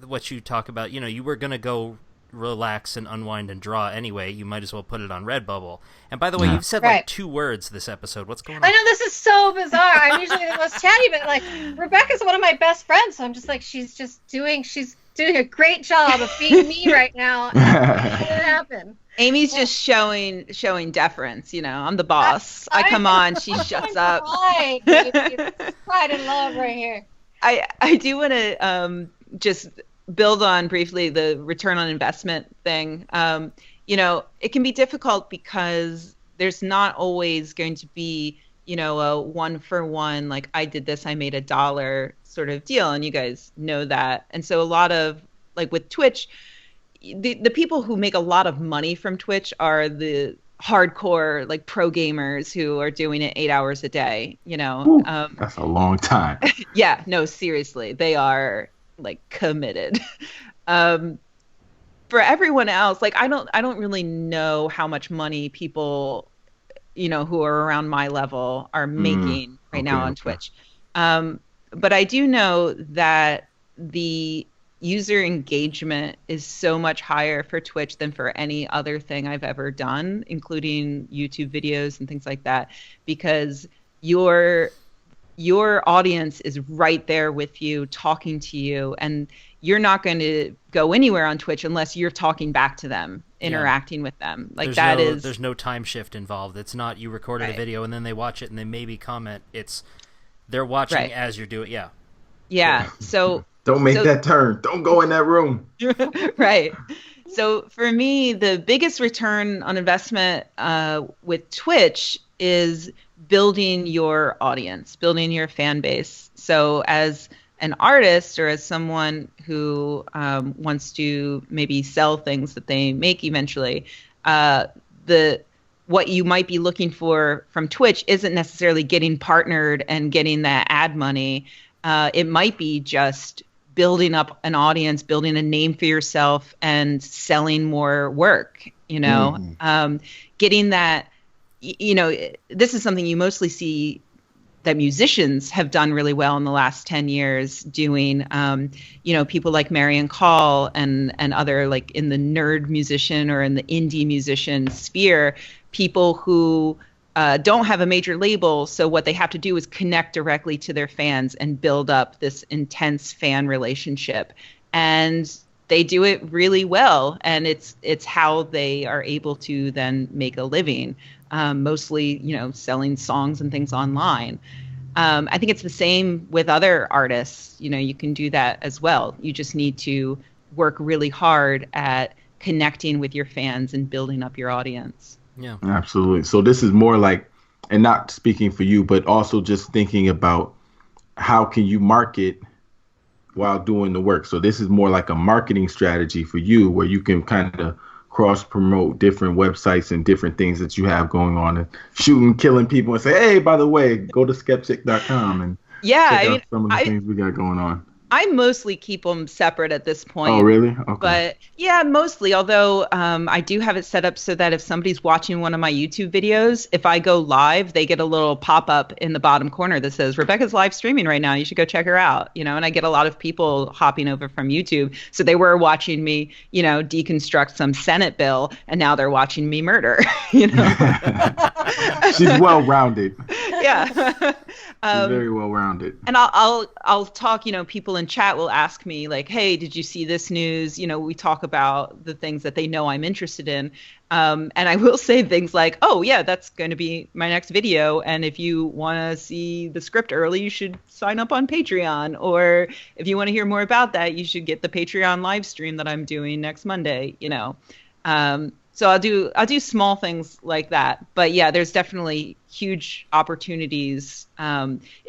What you talk about, you were going to go relax and unwind and draw anyway. You might as well put it on Redbubble. And by the way, you've said like 2 words this episode. What's going on? I know, this is so bizarre. I'm usually the most chatty, but like Rebecca's one of my best friends, so I'm just like, she's doing a great job of being me right now. What happened? Amy's just showing deference. I'm the boss. I come on, she shuts up. Pride, baby. It's pride and love right here. I do want to just build on briefly the return on investment thing. It can be difficult because there's not always going to be, a 1-for-1, like, I did this, I made $1 sort of deal, and you guys know that. And so a lot of, like, with Twitch, the people who make a lot of money from Twitch are the hardcore, like, pro gamers who are doing it 8 hours a day, Ooh, that's a long time. Yeah, no, seriously, they are, like, committed. For everyone else, like, I don't really know how much money people, who are around my level are making right now on Twitch. But I do know that the user engagement is so much higher for Twitch than for any other thing I've ever done, including YouTube videos and things like that, because your audience is right there with you, talking to you, and you're not going to go anywhere on Twitch unless you're talking back to them, interacting with them. Like, there's no time shift involved. It's not you recorded a video and then they watch it and they maybe comment. It's they're watching as you're doing. Yeah. Yeah. So don't make that turn. Don't go in that room. Right. So for me, the biggest return on investment with Twitch is building your audience, building your fan base. So as an artist, or as someone who wants to maybe sell things that they make eventually, what you might be looking for from Twitch isn't necessarily getting partnered and getting that ad money. It might be just building up an audience, building a name for yourself, and selling more work. Getting that. This is something you mostly see that musicians have done really well in the last 10 years, doing, people like Marian Call and other, like, in the nerd musician or in the indie musician sphere, people who don't have a major label. So what they have to do is connect directly to their fans and build up this intense fan relationship. And they do it really well. And it's how they are able to then make a living. Mostly, selling songs and things online. I think it's the same with other artists. You can do that as well. You just need to work really hard at connecting with your fans and building up your audience. Yeah, absolutely. So this is more like and not speaking for you, but also just thinking about how can you market while doing the work. So this is more like a marketing strategy for you, where you can kind of cross promote different websites and different things that you have going on, and shooting, killing people, and say, hey, by the way, go to skepchick.com and check out some of the things we got going on. I mostly keep them separate at this point. Oh, really? Okay. But yeah, mostly. Although I do have it set up so that if somebody's watching one of my YouTube videos, if I go live, they get a little pop-up in the bottom corner that says, Rebecca's live streaming right now. You should go check her out. You know, and I get a lot of people hopping over from YouTube. So they were watching me, you know, deconstruct some Senate bill, and now they're watching me murder. You know, she's well-rounded. Yeah. She's very well-rounded. And I'll talk, you know, people in chat will ask me like, hey, did you see this news? You know, we talk about the things that they know I'm interested in. And I will say things like, oh, yeah, that's going to be my next video. And if you want to see the script early, you should sign up on Patreon. Or if you want to hear more about that, you should get the Patreon live stream that I'm doing next Monday, you know. So I'll do small things like that. But yeah, there's definitely huge opportunities,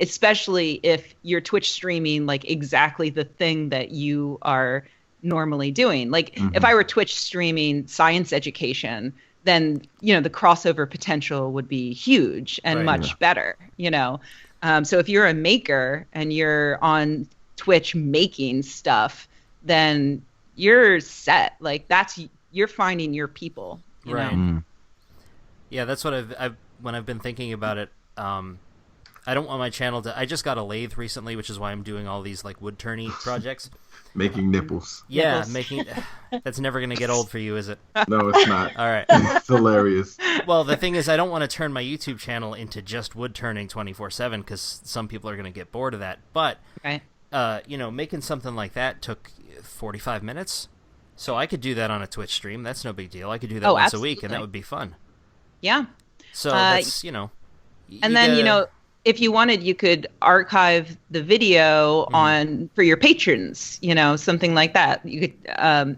especially if you're Twitch streaming like exactly the thing that you are normally doing. Like if I were Twitch streaming science education, then, you know, the crossover potential would be huge and much better, you know. So if you're a maker and you're on Twitch making stuff, then you're set. Like you're finding your people, you know? Mm. Yeah, that's what I've when I've been thinking about it. I don't want my channel to. I just got a lathe recently, which is why I'm doing all these like wood turny projects. Making nipples. Yeah, making. That's never gonna get old for you, is it? No, it's not. All right. It's hilarious. Well, the thing is, I don't want to turn my YouTube channel into just wood turning 24/7 because some people are gonna get bored of that. But, you know, making something like that took 45 minutes. So I could do that on a Twitch stream. That's no big deal. I could do that once a week, and that would be fun. Yeah. So that's, you know. And then, you know, if you wanted, you could archive the video for your patrons, you know, something like that. You could,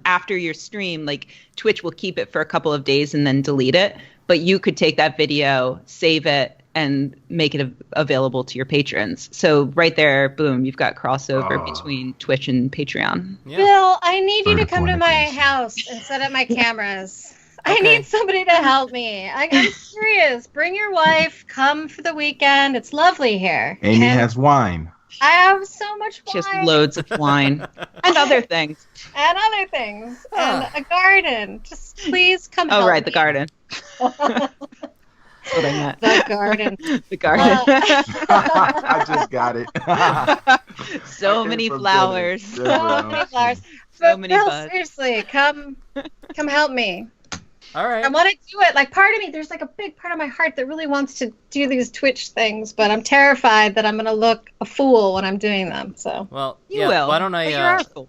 after your stream, like Twitch will keep it for a couple of days and then delete it. But you could take that video, save it, and make it available to your patrons. So right there, boom, you've got crossover between Twitch and Patreon. Yeah. Bill, I need you to come to my house and set up my cameras. Okay. I need somebody to help me. I'm serious. Bring your wife. Come for the weekend. It's lovely here. Amy has wine. I have so much wine. Just loads of wine. And other things. And other things. And a garden. Just please come help me. Oh, right, the garden. That's what I meant. The garden. The garden. I just got it. So many flowers. So many flowers. So many buds. Seriously, come help me. All right. I want to do it. Like, part of me, there's like a big part of my heart that really wants to do these Twitch things, but I'm terrified that I'm going to look a fool when I'm doing them. So. Well, you will. Why don't I? But you are a fool.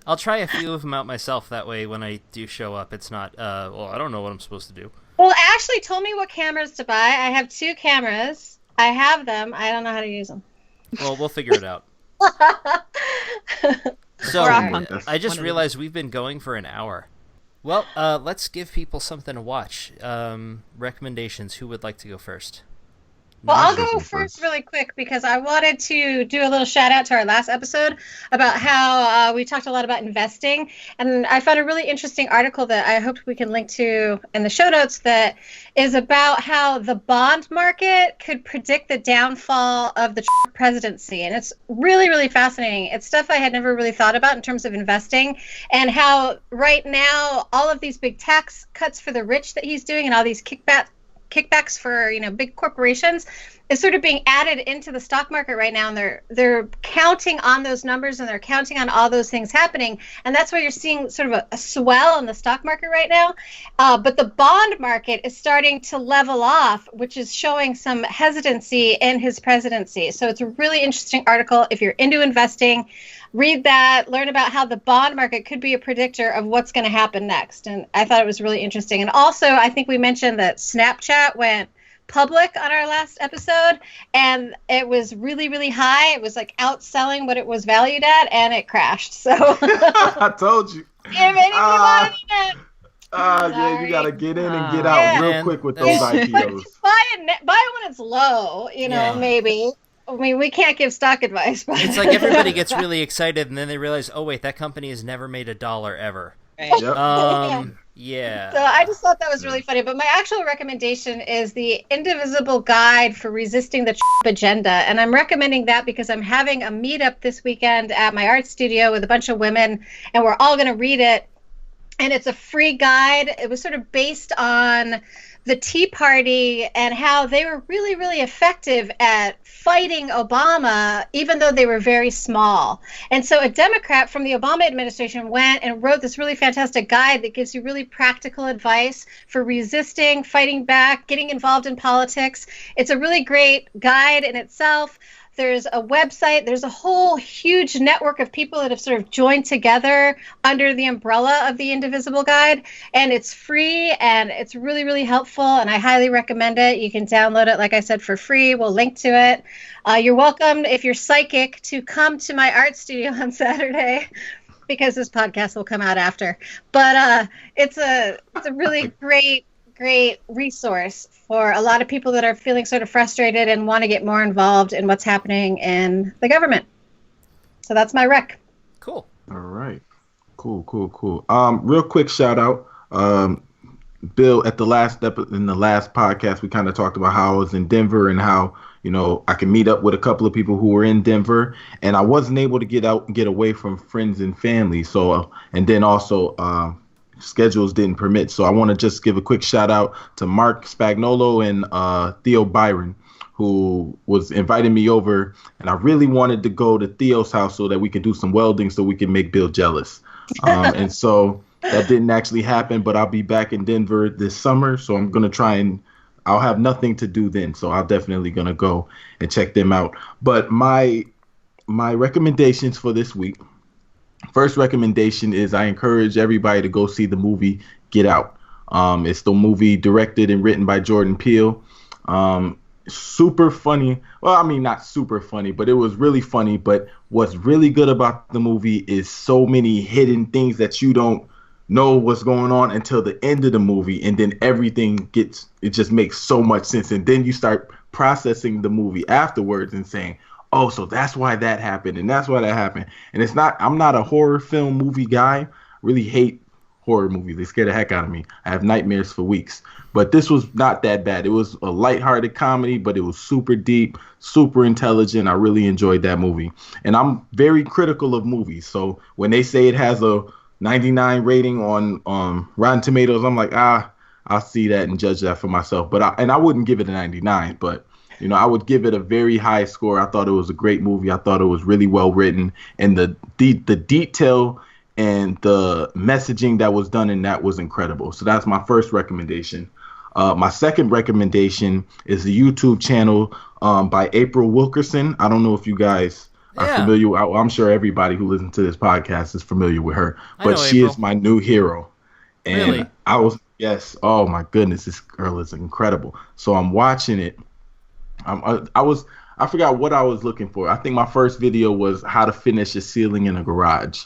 I'll try a few of them out myself. That way, when I do show up, it's not. Well, I don't know what I'm supposed to do. Well, Ashley told me what cameras to buy. I have 2 cameras. I have them. I don't know how to use them. Well, we'll figure it out. So, I just realized we've been going for an hour. Well, let's give people something to watch. Recommendations. Who would like to go first? Well, I'll go first really quick because I wanted to do a little shout out to our last episode about how we talked a lot about investing. And I found a really interesting article that I hope we can link to in the show notes that is about how the bond market could predict the downfall of the Trump presidency. And it's really, really fascinating. It's stuff I had never really thought about in terms of investing, and how right now all of these big tax cuts for the rich that he's doing and all these kickbacks for, you know, big corporations is sort of being added into the stock market right now, and they're counting on those numbers, and they're counting on all those things happening, and that's why you're seeing sort of a swell in the stock market right now. But the bond market is starting to level off, which is showing some hesitancy in his presidency. So it's a really interesting article. If you're into investing, read that, learn about how the bond market could be a predictor of what's going to happen next. And I thought it was really interesting. And also, I think we mentioned that Snapchat went public on our last episode, and it was really, really high. It was like outselling what it was valued at, and it crashed. So I told you. If anybody wanted it, Yeah, you gotta get in and get out Yeah. real Man, quick with that's- those IPOs. Buy it when it's low, Yeah. maybe. I mean, we can't give stock advice, but It's like everybody gets really excited, and then they realize, oh wait, that company has never made $1 ever. Right. Yep. Yeah. So I just thought that was really funny. But my actual recommendation is the Indivisible Guide for Resisting the Agenda. And I'm recommending that because I'm having a meetup this weekend at my art studio with a bunch of women, and we're all going to read it. And it's a free guide. It was sort of based on the Tea Party and how they were really, really effective at fighting Obama, even though they were very small. And so a Democrat from the Obama administration went and wrote this really fantastic guide that gives you really practical advice for resisting, fighting back, getting involved in politics. It's a really great guide in itself. There's a website. There's a whole huge network of people that have sort of joined together under the umbrella of the Indivisible Guide. And it's free and it's really, really helpful. And I highly recommend it. You can download it, like I said, for free. We'll link to it. You're welcome, if you're psychic, to come to my art studio on Saturday, because this podcast will come out after. But it's a really great resource for a lot of people that are feeling sort of frustrated and want to get more involved in what's happening in the government. So that's my rec. Cool. All right. Cool. Real quick shout out. Bill, in the last podcast, we kind of talked about how I was in Denver and how, I could meet up with a couple of people who were in Denver, and I wasn't able to get away from friends and family. So, and then also, schedules didn't permit. So I want to just give a quick shout out to Mark Spagnolo and Theo Byron, who was inviting me over, and I really wanted to go to Theo's house so that we could do some welding so we could make Bill jealous. And so that didn't actually happen, but I'll be back in Denver this summer, so I'm going to try and I'll have nothing to do then, so I'll definitely going to go and check them out. But my recommendations for this week, first recommendation is I encourage everybody to go see the movie Get Out. It's the movie directed and written by Jordan Peele. Super funny. Well, I mean, not super funny, but it was really funny. But what's really good about the movie is so many hidden things that you don't know what's going on until the end of the movie. And then it just makes so much sense. And then you start processing the movie afterwards and saying, oh, so that's why that happened, and that's why that happened. And I'm not a horror film movie guy. Really hate horror movies. They scare the heck out of me. I have nightmares for weeks. But this was not that bad. It was a lighthearted comedy, but it was super deep, super intelligent. I really enjoyed that movie. And I'm very critical of movies. So when they say it has a 99 rating on Rotten Tomatoes, I'm like, I'll see that and judge that for myself. But I wouldn't give it a 99, but I would give it a very high score. I thought it was a great movie. I thought it was really well written, and the detail and the messaging that was done in that was incredible. So that's my first recommendation. My second recommendation is the YouTube channel by April Wilkerson. I don't know if you guys are familiar. I'm sure everybody who listens to this podcast is familiar with her, but she is my new hero. And really? Yes. Oh my goodness, this girl is incredible. So I'm watching it. I forgot what I was looking for. I think my first video was how to finish a ceiling in a garage.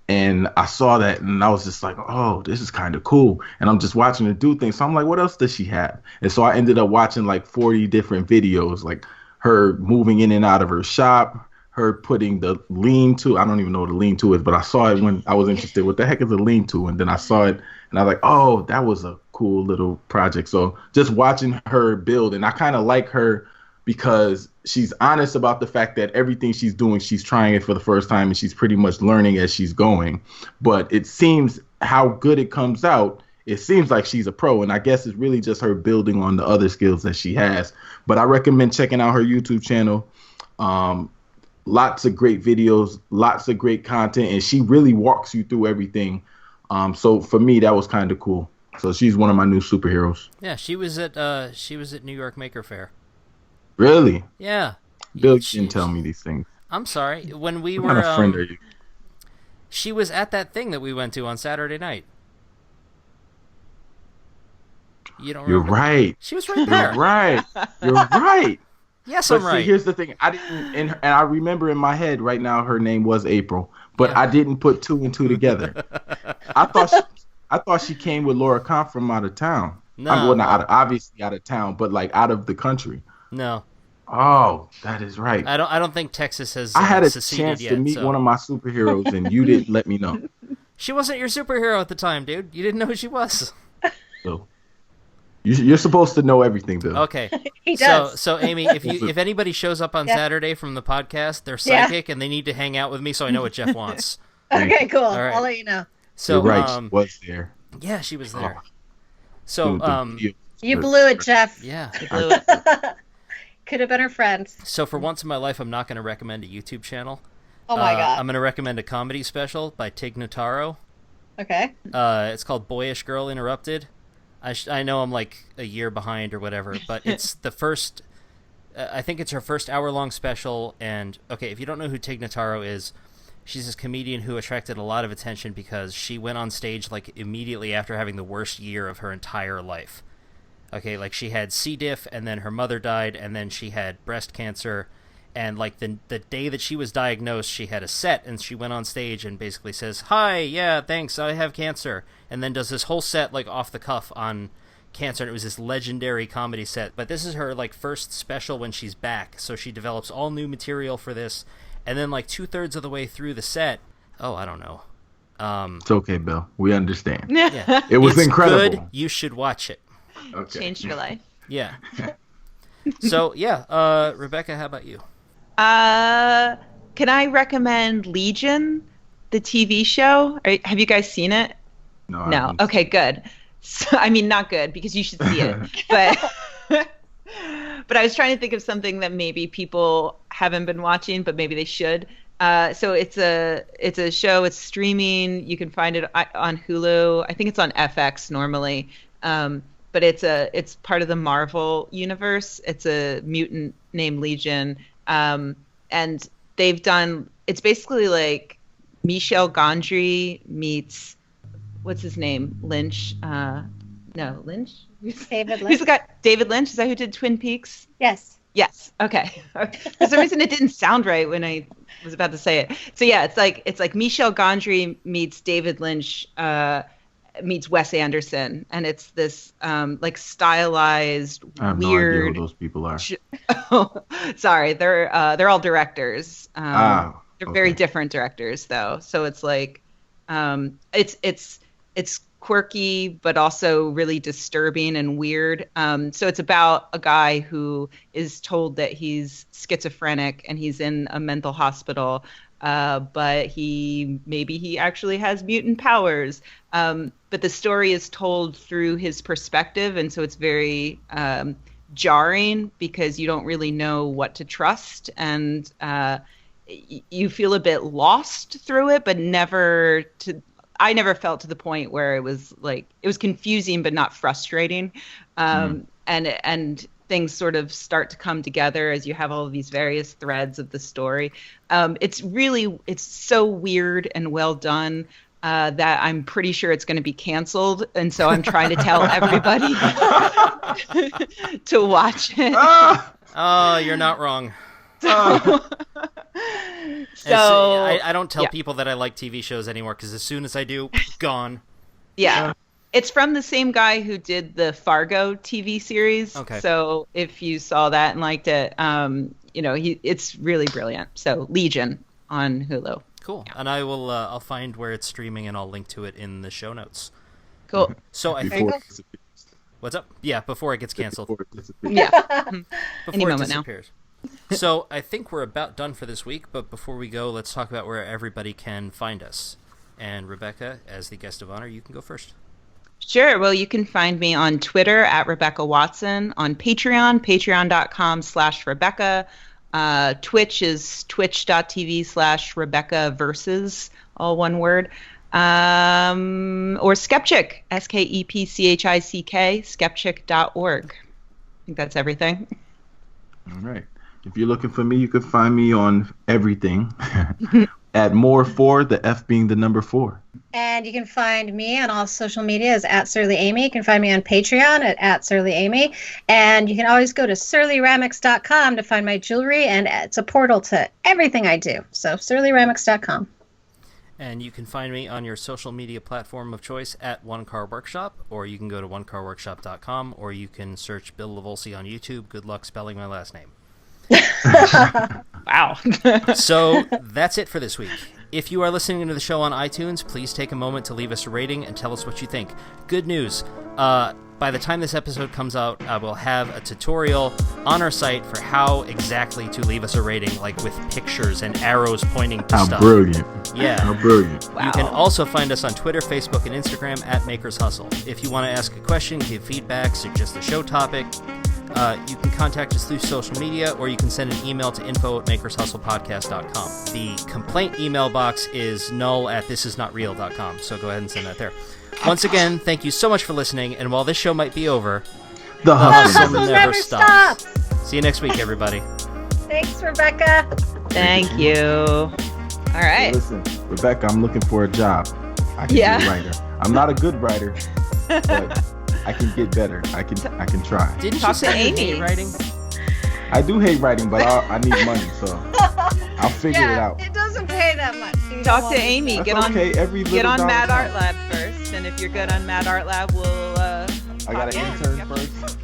And I saw that and I was just like, oh, this is kind of cool. And I'm just watching her do things. So I'm like, what else does she have? And so I ended up watching like 40 different videos, like her moving in and out of her shop, her putting the lean-to. I don't even know what a lean-to is, but I saw it when I was interested. What the heck is a lean-to? And then I saw it and I was like, oh, that was a cool little project. So just watching her build, and I kind of like her because she's honest about the fact that everything she's doing, she's trying it for the first time and she's pretty much learning as she's going. But it seems how good it comes out, it seems like she's a pro. And I guess it's really just her building on the other skills that she has. But I recommend checking out her YouTube channel. Lots of great videos, lots of great content, and she really walks you through everything. So for me, that was kind of cool. So she's one of my new superheroes. Yeah, she was at New York Maker Faire. Really? Yeah. Bill, you didn't tell me these things. I'm sorry. When we What kind of friend are you? She was at that thing that we went to on Saturday night. You don't remember? You're right. She was right there. You're right. You're right. Yes, But I'm right. see, here's the thing. I didn't, and I remember in my head right now her name was April, but I didn't put two and two together. I thought I thought she came with Laura Kampf from out of town. No. Well, not obviously out of town, but like out of the country. No. Oh, that is right. I don't think Texas has. I had a seceded chance yet, to meet so. one of my superheroes, and you didn't let me know. She wasn't your superhero at the time, dude. You didn't know who she was. So you're supposed to know everything, Bill. Okay. He does. So Amy, if anybody shows up on Saturday from the podcast, they're psychic and they need to hang out with me, so I know what Jeff wants. Okay, cool. All right. I'll let you know. So You're right, she was there. yeah, she was there. Oh. So You blew it, Jeff. yeah. Blew it. Could have been her friend. So for once in my life, I'm not going to recommend a YouTube channel. Oh my god. I'm going to recommend a comedy special by Tig Notaro. Okay. It's called Boyish Girl Interrupted. I know I'm like a year behind or whatever, but it's the first. I think it's her first hour-long special. And okay, if you don't know who Tig Notaro is, she's this comedian who attracted a lot of attention because she went on stage like immediately after having the worst year of her entire life. Okay, like she had C. diff, and then her mother died, and then she had breast cancer, and like the day that she was diagnosed, she had a set, and she went on stage and basically says, "Hi, yeah, thanks, I have cancer," and then does this whole set like off the cuff on cancer, and it was this legendary comedy set. But this is her like first special when she's back, so she develops all new material for this, and then like 2/3 of the way through the set, I don't know. It's okay, Bill. We understand. Yeah, It was it's incredible. Good. You should watch it. Okay. Changed your life. Yeah. So yeah, Rebecca, how about you? Can I recommend Legion, the TV show? Have you guys seen it? No. I No. haven't. Okay, good. So, I mean, not good because you should see it. But I was trying to think of something that maybe people haven't been watching, but maybe they should. So it's a show. It's streaming. You can find it on Hulu. I think it's on FX normally. But it's part of the Marvel universe. It's a mutant named Legion. And they've done, it's basically like Michel Gondry meets, what's his name? Lynch? No, Lynch? David Who's Lynch. the guy? David Lynch? Is that who did Twin Peaks? Yes. Yes. Okay. For some reason, it didn't sound right when I was about to say it. So yeah, it's like Michel Gondry meets David Lynch, meets Wes Anderson, and it's this like stylized, I have weird. no idea who those people are. Oh, sorry, they're all directors. They're very okay. different directors, though. So it's like, it's quirky, but also really disturbing and weird. So it's about a guy who is told that he's schizophrenic and he's in a mental hospital, but he actually has mutant powers. But the story is told through his perspective, and so it's very jarring because you don't really know what to trust, and you feel a bit lost through it, but I never felt to the point where it was confusing but not frustrating. And things sort of start to come together as you have all of these various threads of the story. It's so weird and well done that I'm pretty sure it's going to be canceled. And so I'm trying to tell everybody to watch it. Oh, you're not wrong. So I don't tell people that I like TV shows anymore because as soon as I do, gone. Yeah. It's from the same guy who did the Fargo TV series. Okay. So if you saw that and liked it, it's really brilliant. So Legion on Hulu. Cool. And I will I'll find where it's streaming and I'll link to it in the show notes. Cool. So I Before think it disappears. what's up? Yeah, before it gets canceled. Before it disappears. Yeah. Before Any it moment now. disappears. So I think we're about done for this week, but before we go, let's talk about where everybody can find us. And Rebecca, as the guest of honor, you can go first. Sure. Well, you can find me on Twitter at Rebecca Watson, on Patreon, patreon.com/Rebecca. Twitch is twitch.tv/Rebecca Versus, all one word. Or Skepchick, SKEPCHICK, skepchick.org. I think that's everything. All right. If you're looking for me, you can find me on everything at more4, the F being the number 4. And you can find me on all social media as @surly-amy. You can find me on Patreon at @surly-amy. And you can always go to surly-ramics.com to find my jewelry, and it's a portal to everything I do. So surly-ramics.com. And you can find me on your social media platform of choice at One Car Workshop, or you can go to onecarworkshop.com, or you can search Bill Lavolsi on YouTube. Good luck spelling my last name. Wow. So that's it for this week. If you are listening to the show on iTunes, please take a moment to leave us a rating and tell us what you think. Good news. By the time this episode comes out, I will have a tutorial on our site for how exactly to leave us a rating, like with pictures and arrows pointing to stuff. How brilliant. Yeah. How brilliant. Wow. You can also find us on Twitter, Facebook, and Instagram at Makers Hustle. If you want to ask a question, give feedback, suggest a show topic, you can contact us through social media, or you can send an email to info@makershustlepodcast.com. The complaint email box is null@thisisnotreal.com, so go ahead and send that there. Once again, thank you so much for listening, and while this show might be over, The hustle. hustle never stops. See you next week, everybody. Thanks, Rebecca. Thank you. All right. Listen, Rebecca, I'm looking for a job. I can be a writer. I'm not a good writer, but I can get better. I can try. Didn't Talk you to say you Amy. hate writing? I do hate writing, but I need money, so I'll figure it out. It doesn't pay that much. You don't Talk want to Amy. That's Get on. okay. Every Get little on dollar Mad Art counts. Lab first, and if you're good on Mad Art Lab, we'll. I got an pop in. intern Yep. first.